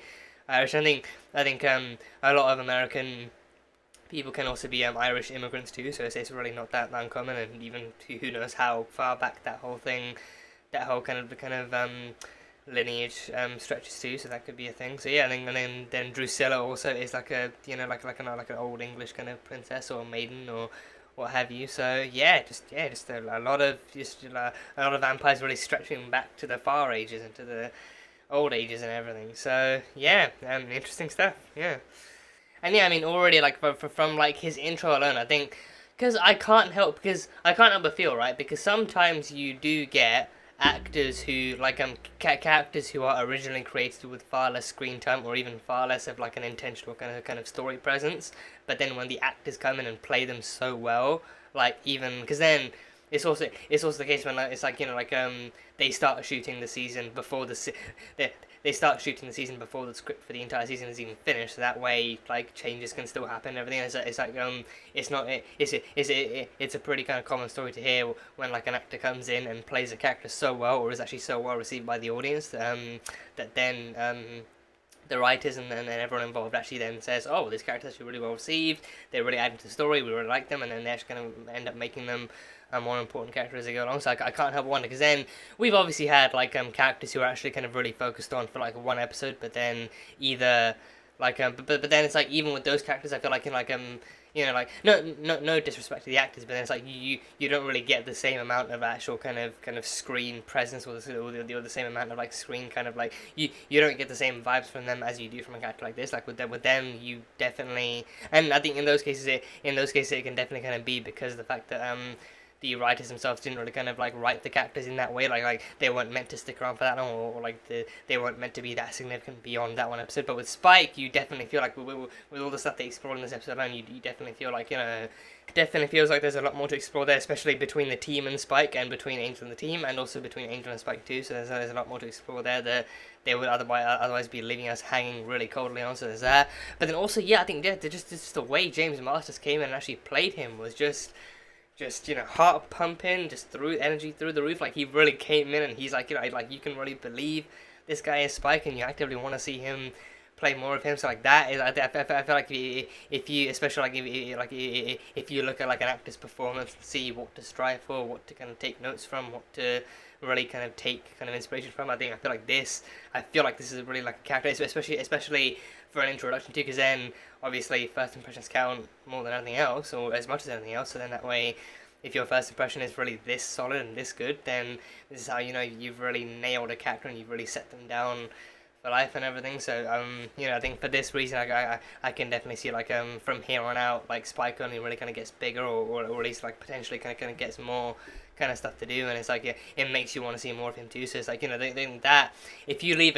Irish. I think a lot of American people can also be Irish immigrants too, so it's really not that uncommon, and even who knows how far back that whole lineage stretches too, so that could be a thing. So and then Drusilla also is like a like an old English kind of princess or maiden or what have you. So just a lot of vampires really stretching back to the far ages and to the old ages and everything. So interesting stuff. And I mean already like from like his intro alone, I think because I can't help but feel, right, because sometimes you do get actors who characters who are originally created with far less screen time or even far less of like an intentional kind of story presence, but then when the actors come in and play them so well, like even because then it's also the case when it's like they start shooting the season before they start shooting the season before the script for the entire season is even finished, so that way like changes can still happen and everything. It's a pretty kind of common story to hear when like an actor comes in and plays a character so well, or is actually so well received by the audience, that then the writers and everyone involved actually then says, oh, this character's actually really well received, they're really adding to the story, we really like them, and then they actually kind of end up making them a more important character as they go along. So I can't help but wonder, because then we've obviously had like characters who are actually kind of really focused on for like one episode, but then either like but then it's like even with those characters, I feel like you know, like no disrespect to the actors, but then it's like you don't really get the same amount of actual kind of screen presence or the same amount of like screen kind of like you don't get the same vibes from them as you do from a character like this. Like with them you definitely, and I think in those cases it can definitely kind of be because of the fact that the writers themselves didn't really kind of like write the characters in that way, like they weren't meant to stick around for that long, or like they weren't meant to be that significant beyond that one episode. But with Spike, you definitely feel like with all the stuff they explored in this episode alone, you definitely feel like, you know, it definitely feels like there's a lot more to explore there, especially between the team and Spike, and between Angel and the team, and also between Angel and Spike too. So there's a lot more to explore there that they would otherwise be leaving us hanging really coldly on. So there's that. But then also, yeah, I think just the way James Masters came in and actually played him was just, you know, heart pumping, just through energy through the roof. Like, he really came in and he's like, you know, like, you can really believe this guy is Spike, and you actively want to see him play more of him. So like that is, I feel like if you, especially like if you look at like an actor's performance and see what to strive for, what to kind of take notes from, what to really kind of take kind of inspiration from, I feel like this is really like a character, especially for an introduction too, because then obviously first impressions count more than anything else, or as much as anything else. So then that way, if your first impression is really this solid and this good, then this is how you know you've really nailed a character and you've really set them down for life and everything. So you know, I think for this reason, I can definitely see like from here on out, like Spike only really kind of gets bigger, or at least like potentially kind of gets more kind of stuff to do, and it's like it makes you want to see more of him too. So it's like, you know, that if you leave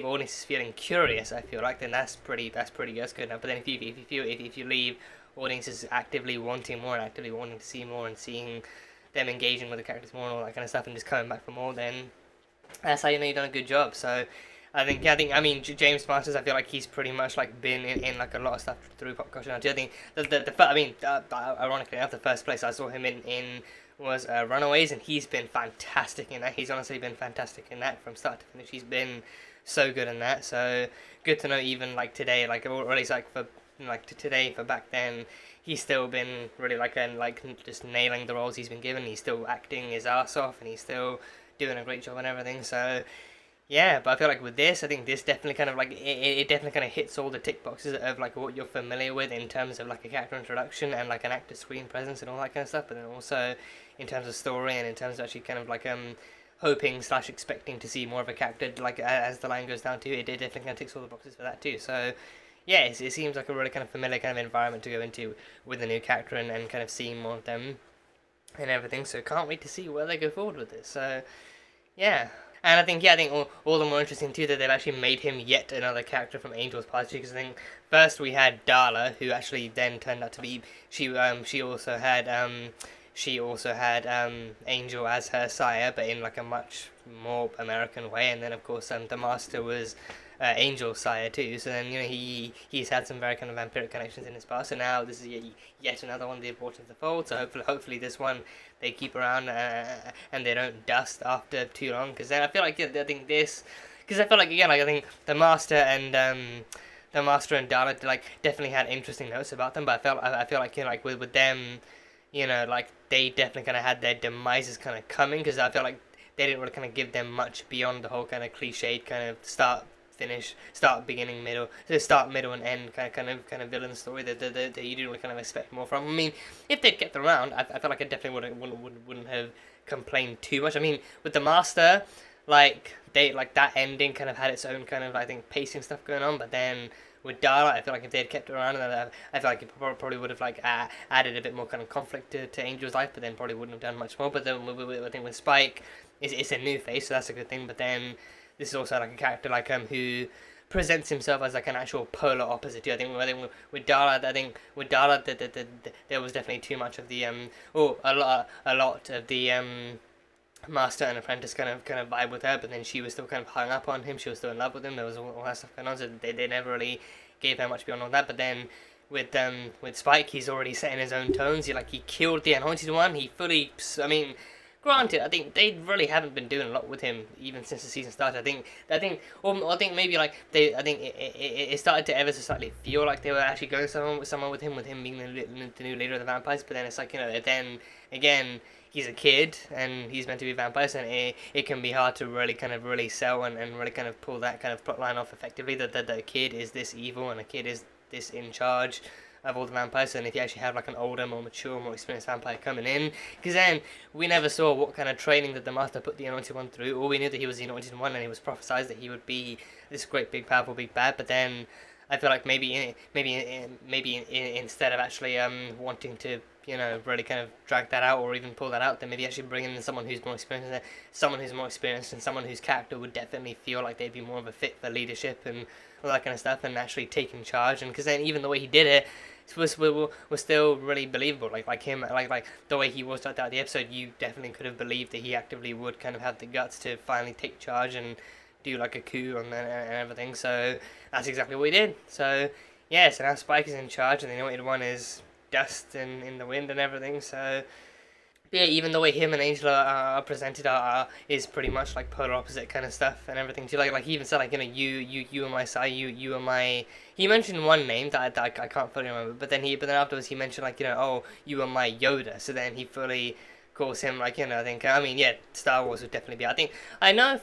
audiences feeling curious, I feel like then that's pretty good, that's good enough. But then if you leave audiences actively wanting more and actively wanting to see more and seeing them engaging with the characters more and all that kind of stuff and just coming back for more, then that's how you know you've done a good job. So I mean, James Masters, I feel like he's pretty much like been in like a lot of stuff through pop culture now too. I think ironically enough, the first place I saw him in was Runaways, and he's been fantastic in that. He's honestly been fantastic in that from start to finish. He's been so good in that. So good to know, even like today, like, or at least like for like today, for back then, he's still been really like just nailing the roles he's been given. He's still acting his ass off, and he's still doing a great job and everything. So yeah, but I feel like with this, I think this definitely kind of like it definitely kind of hits all the tick boxes of like what you're familiar with in terms of like a character introduction and like an actor screen presence and all that kind of stuff. But then also in terms of story and in terms of actually kind of like hoping / expecting to see more of a character, like as the line goes down to, it definitely kind of ticks all the boxes for that too. So yeah, it seems like a really kind of familiar kind of environment to go into with a new character and kind of seeing more of them and everything. So can't wait to see where they go forward with this. So yeah. And I think all the more interesting too that they've actually made him yet another character from Angel's Past, because I think first we had Darla, who actually then turned out to be she also had Angel as her sire, but in like a much more American way. And then of course the Master was Angel's sire too. So then, you know, he's had some very kind of vampiric connections in his past. So now this is yet another one they've brought into the fold. So hopefully this one they keep around and they don't dust after too long. Because then I feel like I think this, because I feel like again, like I think the Master and Darla like definitely had interesting notes about them. But I feel like, you know, like with them, you know, like they definitely kind of had their demises kind of coming, because I feel like they didn't really kind of give them much beyond the whole kind of cliched kind of start, beginning, middle, so start, middle, and end kind of villain story that you didn't really kind of expect more from. I mean, if they'd kept around, I feel like I definitely wouldn't have complained too much. I mean, with the Master, like they like that ending kind of had its own kind of, I think, pacing stuff going on, but then with Darla, I feel like if they had kept her around, I feel like it probably would have like added a bit more kind of conflict to Angel's life, but then probably wouldn't have done much more. But then I think with Spike, it's a new face, so that's a good thing. But then this is also like a character like who presents himself as like an actual polar opposite to. I think with Darla, there was definitely too much of the a lot of the Master and Apprentice kind of vibe with her, but then she was still kind of hung up on him. She was still in love with him. There was all that stuff going on, so they never really gave her much beyond all that. But then with Spike, he's already setting his own tones. He killed the Anointed One. He fully, I mean, granted, I think they really haven't been doing a lot with him even since the season started. I think maybe like it started to ever so slightly feel like they were actually going somewhere with him being the new leader of the vampires. But then it's like, you know, then again, he's a kid and he's meant to be vampires, and it can be hard to really sell and really kind of pull that kind of plot line off effectively, that the kid is this evil and the kid is this in charge of all the vampires, and if you actually have like an older, more mature, more experienced vampire coming in, because then we never saw what kind of training that the Master put the Anointed One through. All we knew that he was the Anointed One, and he was prophesied that he would be this great, big, powerful, big bad. But then I feel like maybe instead of actually wanting to, you know, really kind of drag that out or even pull that out, then maybe actually bring in someone who's more experienced, and someone whose character would definitely feel like they'd be more of a fit for leadership and all that kind of stuff, and actually taking charge. And because then even the way he did it was still really believable. Like him, like the way he was throughout the episode, you definitely could have believed that he actively would kind of have the guts to finally take charge and do like a coup and everything. So that's exactly what he did. So yeah, so now Spike is in charge, and the Anointed One is dust and in the wind and everything. So yeah, even the way him and Angela are presented is pretty much like polar opposite kind of stuff and everything too. Like he even said, like, you know, you are my side, you are my. He mentioned one name that I can't fully remember, but then afterwards he mentioned, like, you know, oh, you are my Yoda. So then he fully calls him, like, you know, I mean, yeah, Star Wars would definitely be. I think I know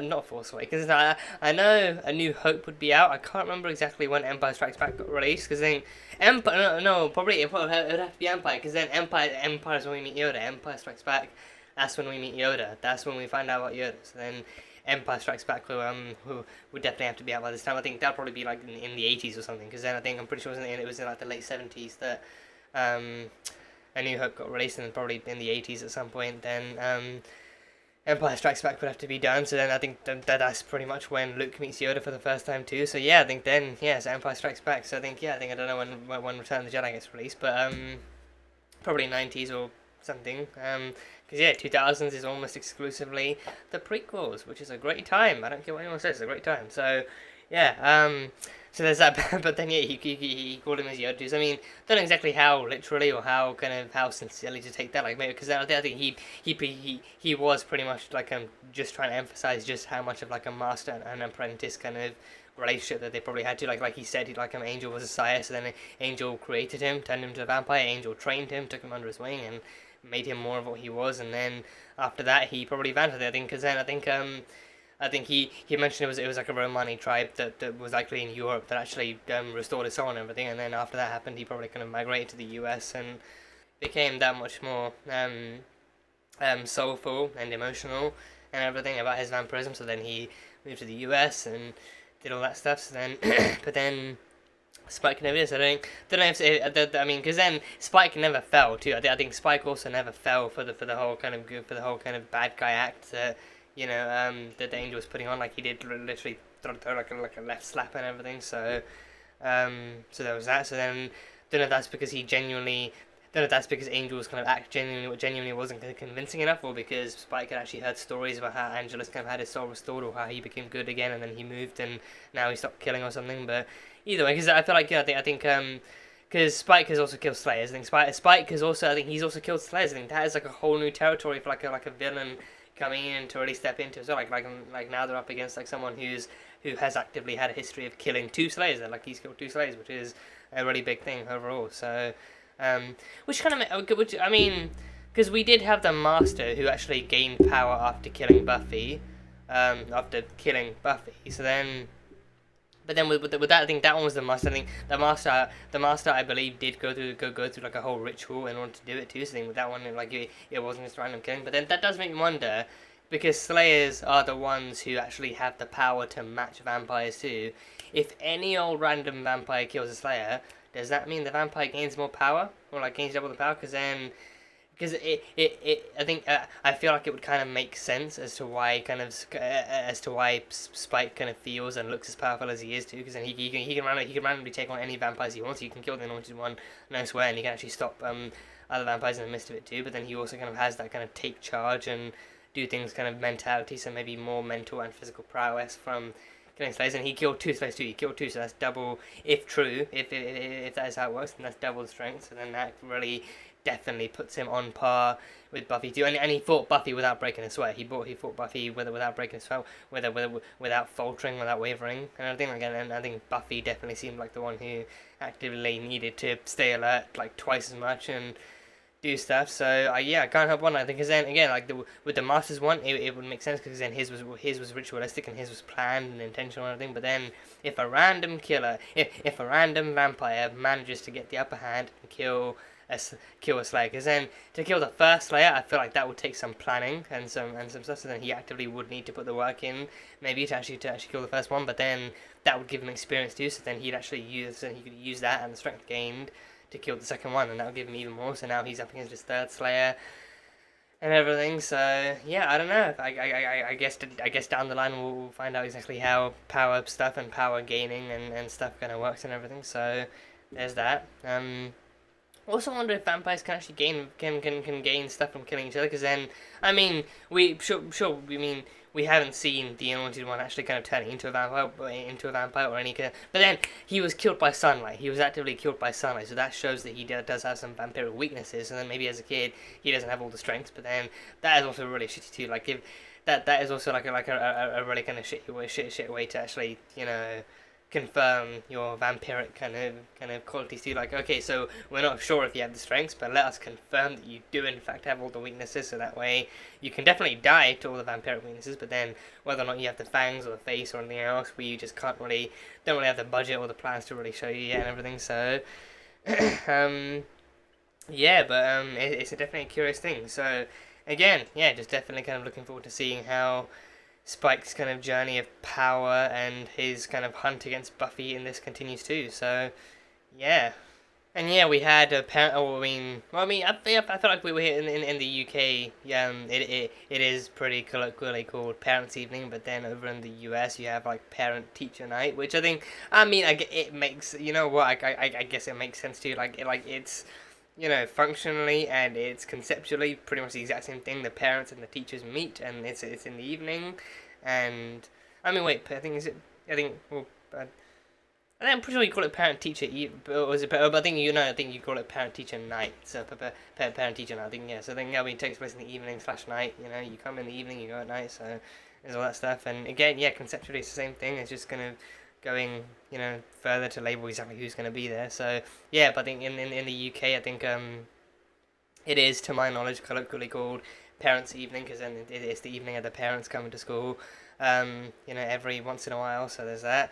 not Force Awakens. I know A New Hope would be out. I can't remember exactly when Empire Strikes Back got released, because then Empire, no, probably it would have to be Empire, because then Empire is when we meet Yoda. Empire Strikes Back, that's when we meet Yoda. That's when we find out about Yoda. So then Empire Strikes Back who would definitely have to be out by this time. I think that'll probably be like in the 80s or something, because then I'm pretty sure it was in like the late 70s that A New Hope got released, and probably in the 80s at some point. Then Empire Strikes Back would have to be done. So then I think that's pretty much when Luke meets Yoda for the first time too. So yeah, I think then so Empire Strikes Back. So I think I don't know when Return of the Jedi gets released, but probably 90s or something. Because yeah, 2000s is almost exclusively the prequels, which is a great time. I don't care what anyone says, it's a great time. So yeah, so there's that. But then yeah, he called him as Yoda. So I mean, don't know exactly how literally or how sincerely to take that. Like, maybe because I think he was pretty much like just trying to emphasize just how much of like a master and apprentice kind of relationship that they probably had to. Like he said, Angel was a sire, so then Angel created him, turned him to a vampire. Angel trained him, took him under his wing, and made him more of what he was. And then after that, he probably vanished. I think because then I think he mentioned it was like a Romani tribe that was likely in Europe that actually restored his soul and everything. And then after that happened, he probably kind of migrated to the US and became that much more soulful and emotional and everything about his vampirism. So then he moved to the US and did all that stuff. So then, but then Spike never did. So I don't know if I mean, because then Spike never fell too. I think Spike also never fell for the whole kind of bad guy act that, you know, that the Angel was putting on. Like he did literally throw like a left slap and everything. So so there was that. So then don't know if that's because Angel's kind of genuinely wasn't convincing enough, or because Spike had actually heard stories about how Angelus kind of had his soul restored, or how he became good again and then he moved and now he stopped killing or something. But either way, because I feel like, I think because Spike has also killed Slayers. I think Spike has also, I think he's also killed Slayers. I think that is like a whole new territory for like a villain coming in to really step into. So like now they're up against like someone who has actively had a history of killing 2 Slayers. Like he's killed 2 Slayers, which is a really big thing overall. So which I mean, because we did have the Master who actually gained power after killing Buffy. So then. But then with that, I think that one was the Master. I think the Master, I believe, did go through like a whole ritual in order to do it too. So I think with that one, like it wasn't just random killing. But then that does make me wonder, because Slayers are the ones who actually have the power to match vampires too. If any old random vampire kills a Slayer, does that mean the vampire gains more power, or like gains double the power? Because I think I feel like it would kind of make sense as to why Spike kind of feels and looks as powerful as he is too. Because then he can randomly take on any vampires he wants. He can kill the Anointed One, no swear, and he can actually stop other vampires in the midst of it too. But then he also kind of has that kind of take charge and do things kind of mentality, so maybe more mental and physical prowess from killing Slayers. And he killed 2 Slayers too. He killed 2, so that's double. If true, if that is how it works, then that's double the strength. So then that really definitely puts him on par with Buffy too, and he fought Buffy without breaking a sweat. He fought Buffy without breaking a sweat, without faltering, without wavering, and everything. And I think Buffy definitely seemed like the one who actively needed to stay alert like twice as much and do stuff. So yeah, I can't help one. I think because then again, like with the Masters one, it would make sense because then his was ritualistic and his was planned and intentional and everything. But then if a random killer, if a random vampire manages to get the upper hand and kill a Slayer, because then to kill the first Slayer, I feel like that would take some planning and some stuff. So then he actively would need to put the work in, maybe to actually kill the first one. But then that would give him experience too. So then he could use that and the strength gained to kill the second one, and that would give him even more. So now he's up against his third Slayer and everything. So yeah, I don't know. I guess down the line we'll find out exactly how power stuff and power gaining and stuff kind of works and everything. So there's that. Also wonder if vampires can actually gain stuff from killing each other. Because then, I mean, we haven't seen the Anointed One actually kind of turning into a vampire or any kind. But then he was killed by sunlight. He was actively killed by sunlight, so that shows that he does have some vampiric weaknesses. And then maybe as a kid he doesn't have all the strengths. But then that is also really shitty too. Like if that is also like a really kind of shit way to actually, you know, confirm your vampiric kind of qualities too. Like, okay, so we're not sure if you have the strengths, but let us confirm that you do in fact have all the weaknesses, so that way you can definitely die to all the vampiric weaknesses. But then whether or not you have the fangs or the face or anything else, we just don't really have the budget or the plans to really show you yet and everything. So yeah, but it's definitely a curious thing. So again, yeah, just definitely kind of looking forward to seeing how Spike's kind of journey of power and his kind of hunt against Buffy in this continues too. So yeah, and yeah, we had a parent. I feel like we were here in the UK. It is pretty colloquially called Parents' Evening, but then over in the US you have like Parent Teacher Night, which it makes, you know what, I guess it makes sense too. Like it's, you know, functionally and it's conceptually pretty much the exact same thing. The parents and the teachers meet, and it's in the evening. And I'm pretty sure you call it parent teacher. I think you call it parent teacher night. So parent teacher night. I think, yeah. So then it takes place in the evening / night. You know, you come in the evening, you go at night. So there's all that stuff. And again, yeah, conceptually it's the same thing. It's just kind of going, you know, further to label exactly who's going to be there. So yeah, but I think in the UK, I think it is, to my knowledge, colloquially called Parents' Evening, because then it's the evening of the parents coming to school, you know, every once in a while. So there's that.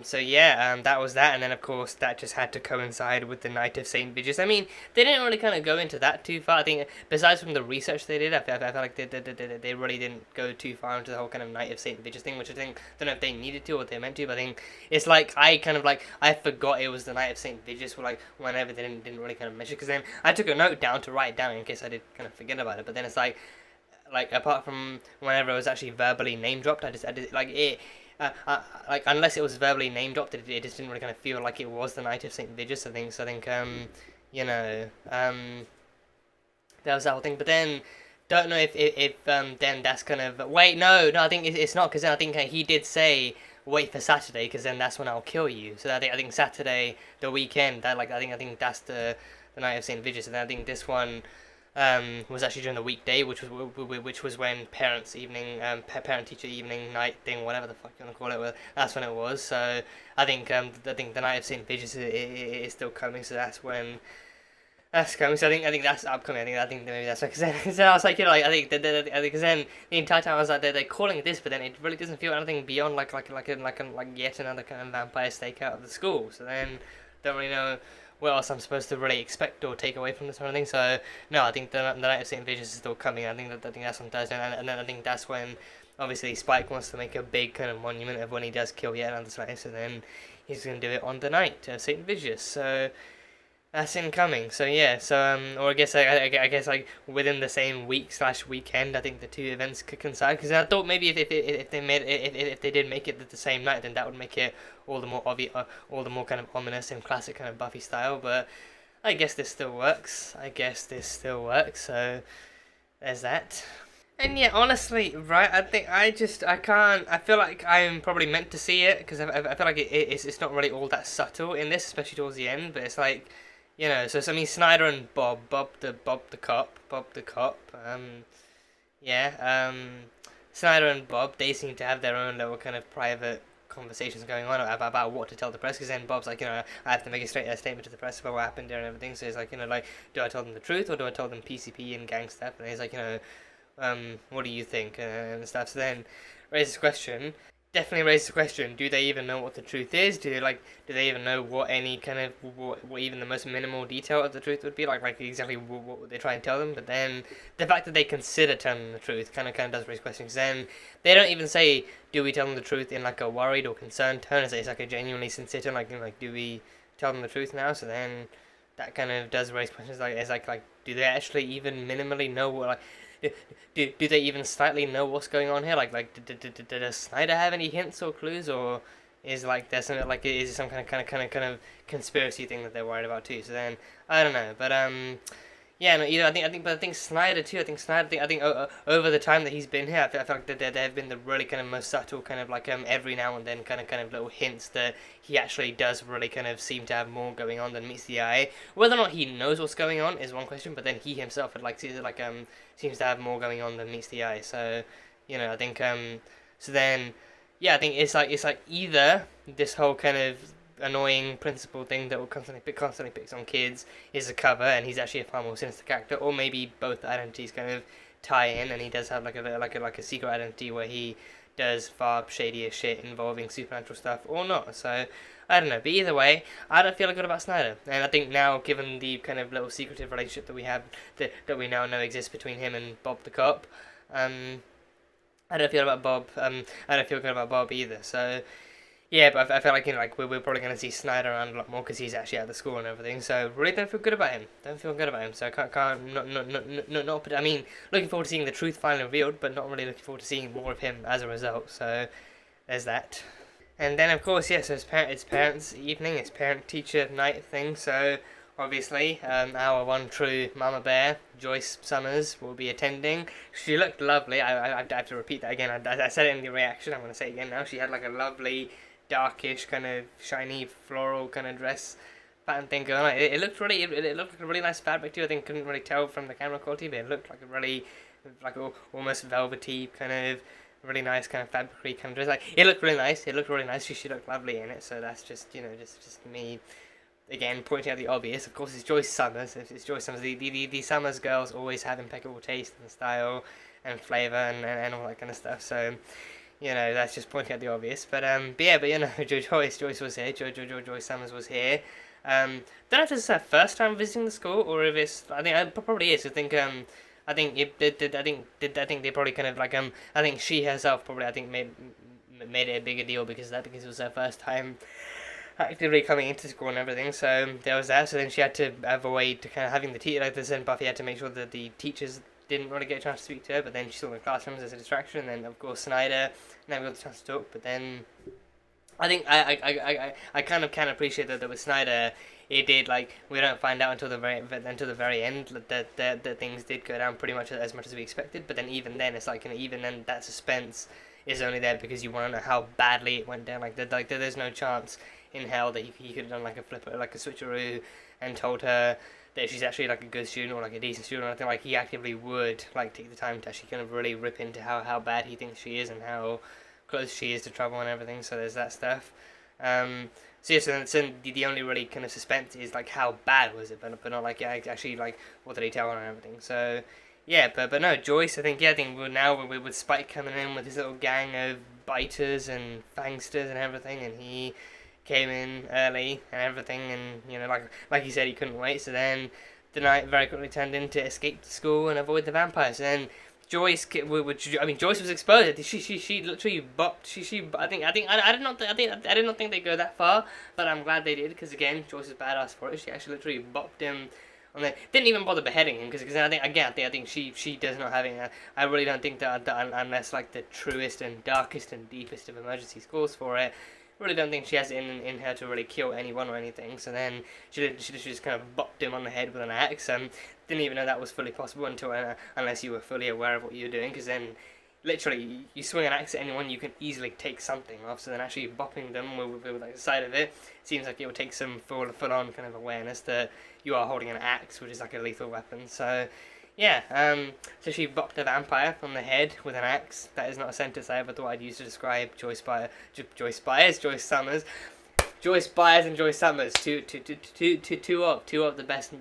So yeah, that was that, and then of course that just had to coincide with the Night of Saint Vitus. I mean, they didn't really kind of go into that too far. I think besides from the research they did, I felt like they really didn't go too far into the whole kind of Night of Saint Vitus thing, which I don't know if they needed to or they meant to. But I think it's like I forgot it was the Night of Saint Vitus, like whenever they didn't really kind of mention. Because then I took a note down to write it down in case I did kind of forget about it. But then it's like apart from whenever it was actually verbally name dropped, I just like it. Like unless it was verbally name dropped, it just didn't really kind of feel like it was the Night of Saint Vitus. I think you know, that was that whole thing. But then don't know if then that's kind of no, I think it's not, because then I think he did say wait for Saturday, because then that's when I'll kill you. So I think Saturday, the weekend, that I think that's the Night of Saint Vitus, and then I think this one was actually during the weekday, which was when parent teacher evening night thing, whatever the fuck you want to call it. That's when it was. So I think the Night of Saint Vitus is still coming. So that's when that's coming. So I think that's upcoming. I think maybe that's because then I was like, you know, like I think because then the entire time I was like they're calling it this, but then it really doesn't feel anything beyond like yet another kind of vampire stakeout of the school. So then don't really know what else I'm supposed to really expect or take away from this sort of thing. So no, I think the Night of Saint Vitus is still coming. I think that's on Thursday, and then I think that's when obviously Spike wants to make a big kind of monument of when he does kill yet another Slayer. So then he's gonna do it on the night of Saint Vitus. So that's incoming. So yeah. So or I guess like within the same week / weekend, I think the two events could coincide. Because I thought maybe if they did make it the same night, then that would make it all the more obvious, all the more kind of ominous and classic kind of Buffy style. But I guess this still works. So there's that. And yeah, honestly, right, I think I feel like I'm probably meant to see it, because I feel like it's not really all that subtle in this, especially towards the end. But it's like, you know, so I mean, Snyder and Bob the cop, Snyder and Bob, they seem to have their own little kind of private conversations going on about what to tell the press, because then Bob's like, I have to make a statement to the press about what happened there and everything. So he's like, like, do I tell them the truth or do I tell them PCP and gang stuff? And he's like, what do you think and stuff. So then raises the question. Definitely raises the question: do they even know what the truth is? Do they even know what any kind of what even the most minimal detail of the truth would be? Like exactly what they try and tell them. But then the fact that they consider telling them the truth kind of does raise questions. Then they don't even say, do we tell them the truth in like a worried or concerned tone? It's like a genuinely sincere tone. Like do we tell them the truth now? So then that kind of does raise questions. Like it's like do they actually even minimally know what like. Do they even slightly know what's going on here? Like does Snyder have any hints or clues, or is like there's some like is it some kind of conspiracy thing that they're worried about too? So then I don't know, but yeah, no, I think Snyder too. I think over the time that he's been here, I feel like there have been the really kind of most subtle kind of like every now and then kind of little hints that he actually does really kind of seem to have more going on than meets the eye. Whether or not he knows what's going on is one question, but then he himself seems to have more going on than meets the eye. So I think so then yeah, I think it's like either this whole kind of annoying principal thing that will constantly picks on kids is a cover, and he's actually a far more sinister character, or maybe both identities kind of tie in, and he does have like a secret identity where he does far shadier shit involving supernatural stuff, or not. So I don't know, but either way, I don't feel good about Snyder, and I think now, given the kind of little secretive relationship that we have, that we now know exists between him and Bob the cop, I don't feel about Bob. I don't feel good about Bob either. So yeah, but I feel like we're probably going to see Snyder around a lot more because he's actually out of school and everything. So really don't feel good about him. So not. I mean, looking forward to seeing the truth finally revealed, but not really looking forward to seeing more of him as a result. So there's that. And then of course, yes, it's parents' evening. It's parent-teacher night thing. So obviously, our one true mama bear, Joyce Summers, will be attending. She looked lovely. I have to repeat that again. I said it in the reaction. I'm going to say it again now. She had like a lovely, darkish, kind of shiny, floral kind of dress pattern thing going on. It looked really, it looked like a really nice fabric too. I think couldn't really tell from the camera quality, but it looked like a really, like almost velvety kind of, really nice kind of fabric-y kind of dress. Like it looked really nice. She looked lovely in it. So that's just just me. Again, pointing out the obvious. Of course, it's Joyce Summers. It's Joyce Summers. The Summers girls always have impeccable taste and style and flavour and all that kind of stuff. So, that's just pointing out the obvious. But Joyce was here. Joyce Summers was here. Don't know if this is her first time visiting the school or if it's. I think it probably is. I think they probably kind of I think she herself probably made it a bigger deal because it was her first time actively coming into school and everything, so there was that. So then she had to avoid kind of having the teacher, like this, and Buffy had to make sure that the teachers didn't really get a chance to speak to her, but then she's still in the classrooms as a distraction, and then of course Snyder never got the chance to talk, but then I think I kind of can appreciate that with Snyder, it did, we don't find out until the very end that things did go down pretty much as we expected, but then even then, it's even then that suspense is only there because you want to know how badly it went down, there's no chance in hell that he could have done a switcheroo and told her that she's actually a good student or a decent student or anything. He actively would take the time to actually kind of really rip into how bad he thinks she is and how close she is to trouble and everything. So there's that stuff. So the only really kind of suspense is how bad was it, but not actually what did he tell her and everything. So yeah, but no, Joyce, I think now with Spike coming in with his little gang of biters and fangsters and everything, and he came in early and everything, and like he said, he couldn't wait. So then the night very quickly turned into escape to school and avoid the vampires. And then Joyce, Joyce was exposed. She literally bopped. I did not think they'd go that far, but I'm glad they did because again, Joyce is badass for it. She actually literally bopped him. Didn't even bother beheading him because I think she does not have it. I really don't think that unless the truest and darkest and deepest of emergencies calls for it. Really don't think she has it in her to really kill anyone or anything. So then she just kind of bopped him on the head with an axe. Didn't even know that was fully possible until unless you were fully aware of what you were doing. Because then literally you swing an axe at anyone, you can easily take something off. So then actually bopping them with the side of it seems like it would take some full on kind of awareness that you are holding an axe, which is a lethal weapon. So yeah, so she bopped a vampire on the head with an axe. That is not a sentence I ever thought I'd use to describe Joyce Summers. Joyce Byers and Joyce Summers, two of the best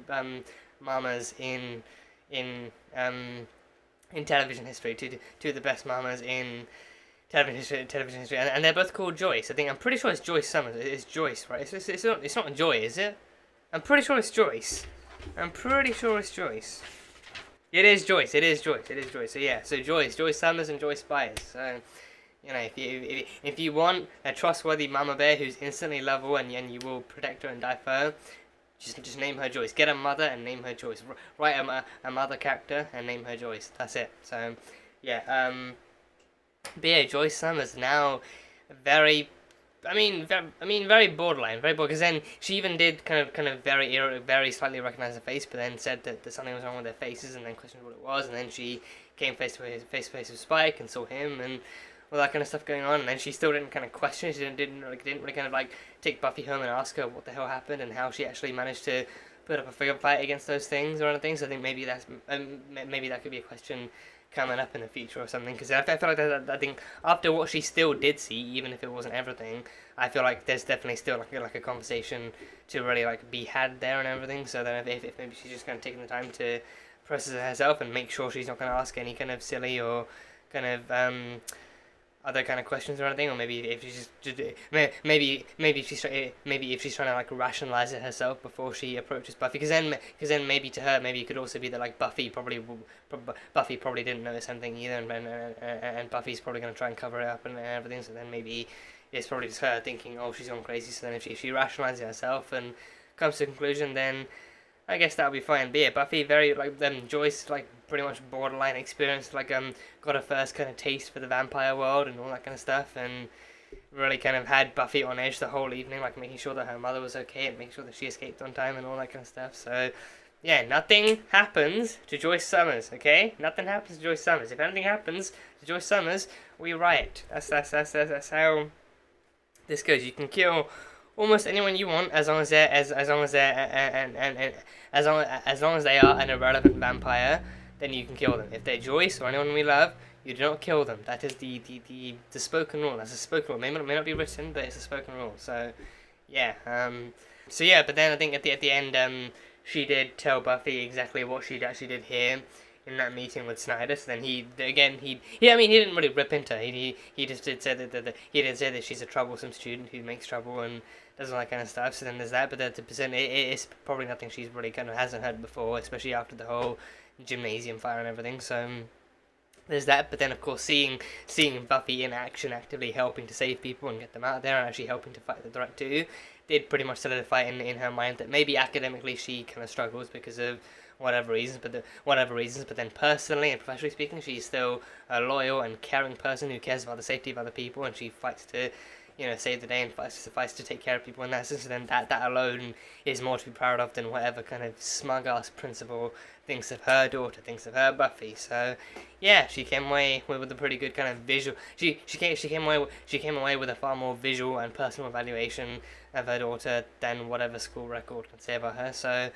mamas in television history. Two of the best mamas in television history, and they're both called Joyce. I'm pretty sure it's Joyce Summers. It's Joyce, right? It's not Joy, is it? I'm pretty sure it's Joyce. It is Joyce. So yeah, so Joyce Summers and Joyce Byers. So, you know, if you want a trustworthy mama bear who's instantly lovable and you will protect her and die for her, just name her Joyce. Get a mother and name her Joyce. Write a mother character and name her Joyce. That's it. So, yeah. But yeah, Joyce Summers now very very borderline, because then she even did kind of very slightly recognize the face, but then said that something was wrong with their faces, and then questioned what it was, and then she came face to face with Spike and saw him and all that kind of stuff going on, and then she still didn't kind of question. She didn't really kind of like take Buffy home and ask her what the hell happened and how she actually managed to put up a figure fight against those things or anything. So I think maybe that could be a question coming up in the future or something, because I feel like I think after what she still did see, even if it wasn't everything, I feel like there's definitely still like a conversation to really like be had there and everything. So then if maybe she's just kind of taking the time to process it herself and make sure she's not going to ask any kind of silly or kind of other kind of questions or anything, or maybe if she's just maybe if she's trying to like rationalize it herself before she approaches Buffy, because then maybe to her maybe it could also be that like Buffy probably didn't notice anything either, and Buffy's probably going to try and cover it up and everything. So then maybe it's probably just her thinking, oh, she's gone crazy. So then if she rationalizes it herself and comes to a conclusion, then I guess that'll be fine. But yeah, Buffy very like Joyce like pretty much borderline experience, like got her first kind of taste for the vampire world and all that kind of stuff, and really kind of had Buffy on edge the whole evening, like making sure that her mother was okay and making sure that she escaped on time and all that kind of stuff. So yeah, nothing happens to Joyce Summers, okay? Nothing happens to Joyce Summers. If anything happens to Joyce Summers, we riot. That's how this goes. You can kill almost anyone you want as long as they are an irrelevant vampire, then you can kill them. If they're Joyce or anyone we love, you do not kill them. That is the spoken rule. That's a spoken rule. May not be written, but it's a spoken rule. So yeah. But then I think at the end she did tell Buffy exactly what she actually did hear in that meeting with Snyder. So then he didn't really rip into her. He just did say that she's a troublesome student who makes trouble and does all that kind of stuff. So then there's that, but it's probably nothing she's really kind of hasn't heard before, especially after the whole gymnasium fire and everything. So there's that. But then of course seeing Buffy in action, actively helping to save people and get them out there, and actually helping to fight the threat too, did pretty much solidify in her mind that maybe academically she kind of struggles because of whatever reasons, but then personally and professionally speaking, she's still a loyal and caring person who cares about the safety of other people, and she fights to, save the day and fights to take care of people in that sense. So then that alone is more to be proud of than whatever kind of smug ass principal thinks of her daughter, thinks of her Buffy. So yeah, she came away with a pretty good kind of visual. She came away with a far more visual and personal evaluation of her daughter than whatever school record can say about her. So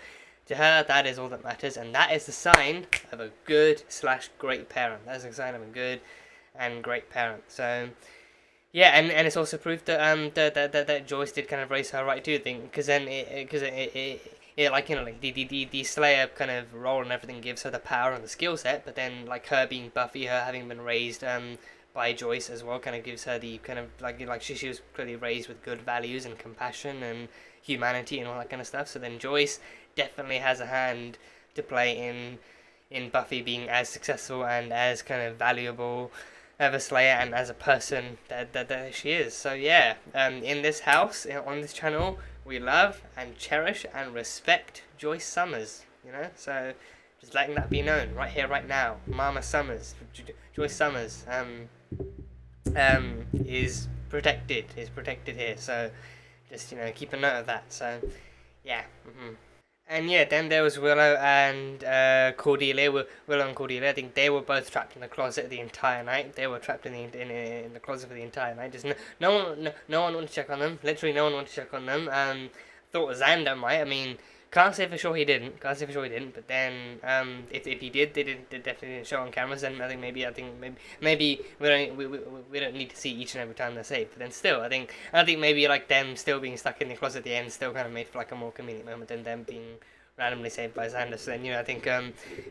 to her, that is all that matters, and that is the sign of a good/great parent. That is a sign of a good and great parent. So yeah, and it's also proof that that Joyce did kind of raise her right too, because the Slayer kind of role and everything gives her the power and the skill set, but then like her being Buffy, her having been raised by Joyce as well, kind of gives her the kind of like she was clearly raised with good values and compassion and humanity and all that kind of stuff. So then Joyce definitely has a hand to play in Buffy being as successful and as kind of valuable of a Slayer and as a person that she is. So yeah, in this house, on this channel, we love and cherish and respect Joyce Summers, so just letting that be known right here, right now. Mama Summers, Joyce Summers, is protected here, so just, keep a note of that. So yeah. And yeah, then there was Willow and Cordelia. Willow and Cordelia, I think they were both trapped in the closet the entire night. They were trapped in the closet for the entire night. Just no one wanted to check on them. Literally, no one wanted to check on them. Thought Xander might. I mean, Can't say for sure he didn't. Can't say for sure he didn't. But then, if he did, they definitely didn't show on cameras. Then I think maybe we don't need to see each and every time they're saved. But then still, I think maybe like them still being stuck in the closet at the end still kind of made for like a more comedic moment than them being randomly saved by Xander. So then, you know, I think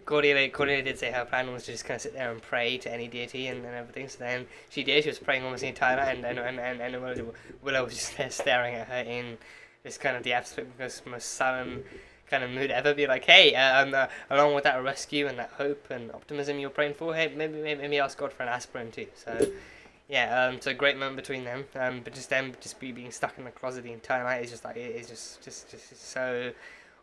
Cordelia did say her plan was to just kind of sit there and pray to any deity and everything. So then she did. She was praying almost the entire night, and Willow was just there staring at her in just kind of the absolute most sullen kind of mood ever. Be like, hey, along with that rescue and that hope and optimism you're praying for, hey, maybe ask God for an aspirin too. So yeah, so a great moment between them. But just them being stuck in the closet the entire night is just like it's just so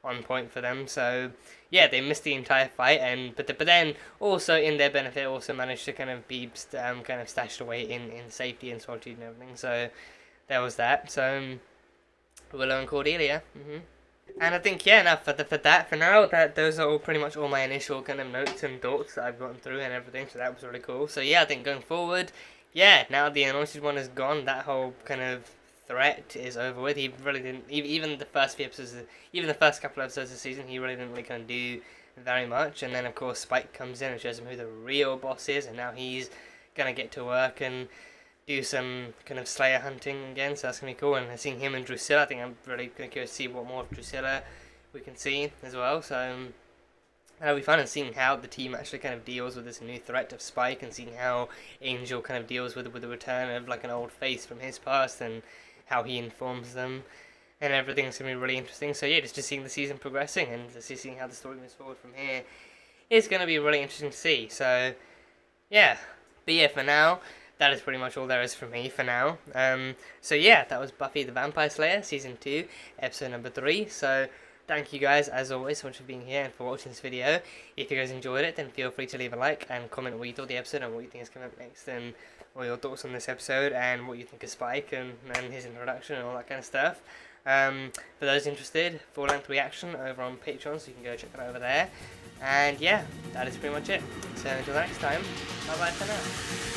on point for them. So yeah, they missed the entire fight, but then also in their benefit also managed to kind of be kind of stashed away in safety and solitude and everything. So there was that. So Willow and Cordelia. And I think, yeah, enough for now, those are pretty much all my initial kind of notes and thoughts that I've gotten through and everything, so that was really cool. So yeah, I think going forward, yeah, now the Anointed One is gone, that whole kind of threat is over with. He really didn't, even the first few episodes, even the first couple of episodes of the season, he really didn't really kind of do very much. And then of course Spike comes in and shows him who the real boss is, and now he's gonna get to work and do some kind of Slayer hunting again, so that's gonna be cool. And seeing him and Drusilla, I think I'm really curious to see what more of Drusilla we can see as well. So that'll be fun, and seeing how the team actually kind of deals with this new threat of Spike, and seeing how Angel kind of deals with the return of like an old face from his past, and how he informs them, and everything's gonna be really interesting. So yeah, just seeing the season progressing and just seeing how the story moves forward from here is gonna be really interesting to see. So yeah, but yeah, for now, that is pretty much all there is for me for now. So yeah, that was Buffy the Vampire Slayer, Season 2, Episode number 3. So thank you guys, as always, so much for being here and for watching this video. If you guys enjoyed it, then feel free to leave a like and comment what you thought of the episode and what you think is coming up next, and all your thoughts on this episode, and what you think of Spike and his introduction and all that kind of stuff. For those interested, full-length reaction over on Patreon, so you can go check that over there. And yeah, that is pretty much it. So until next time, bye-bye for now.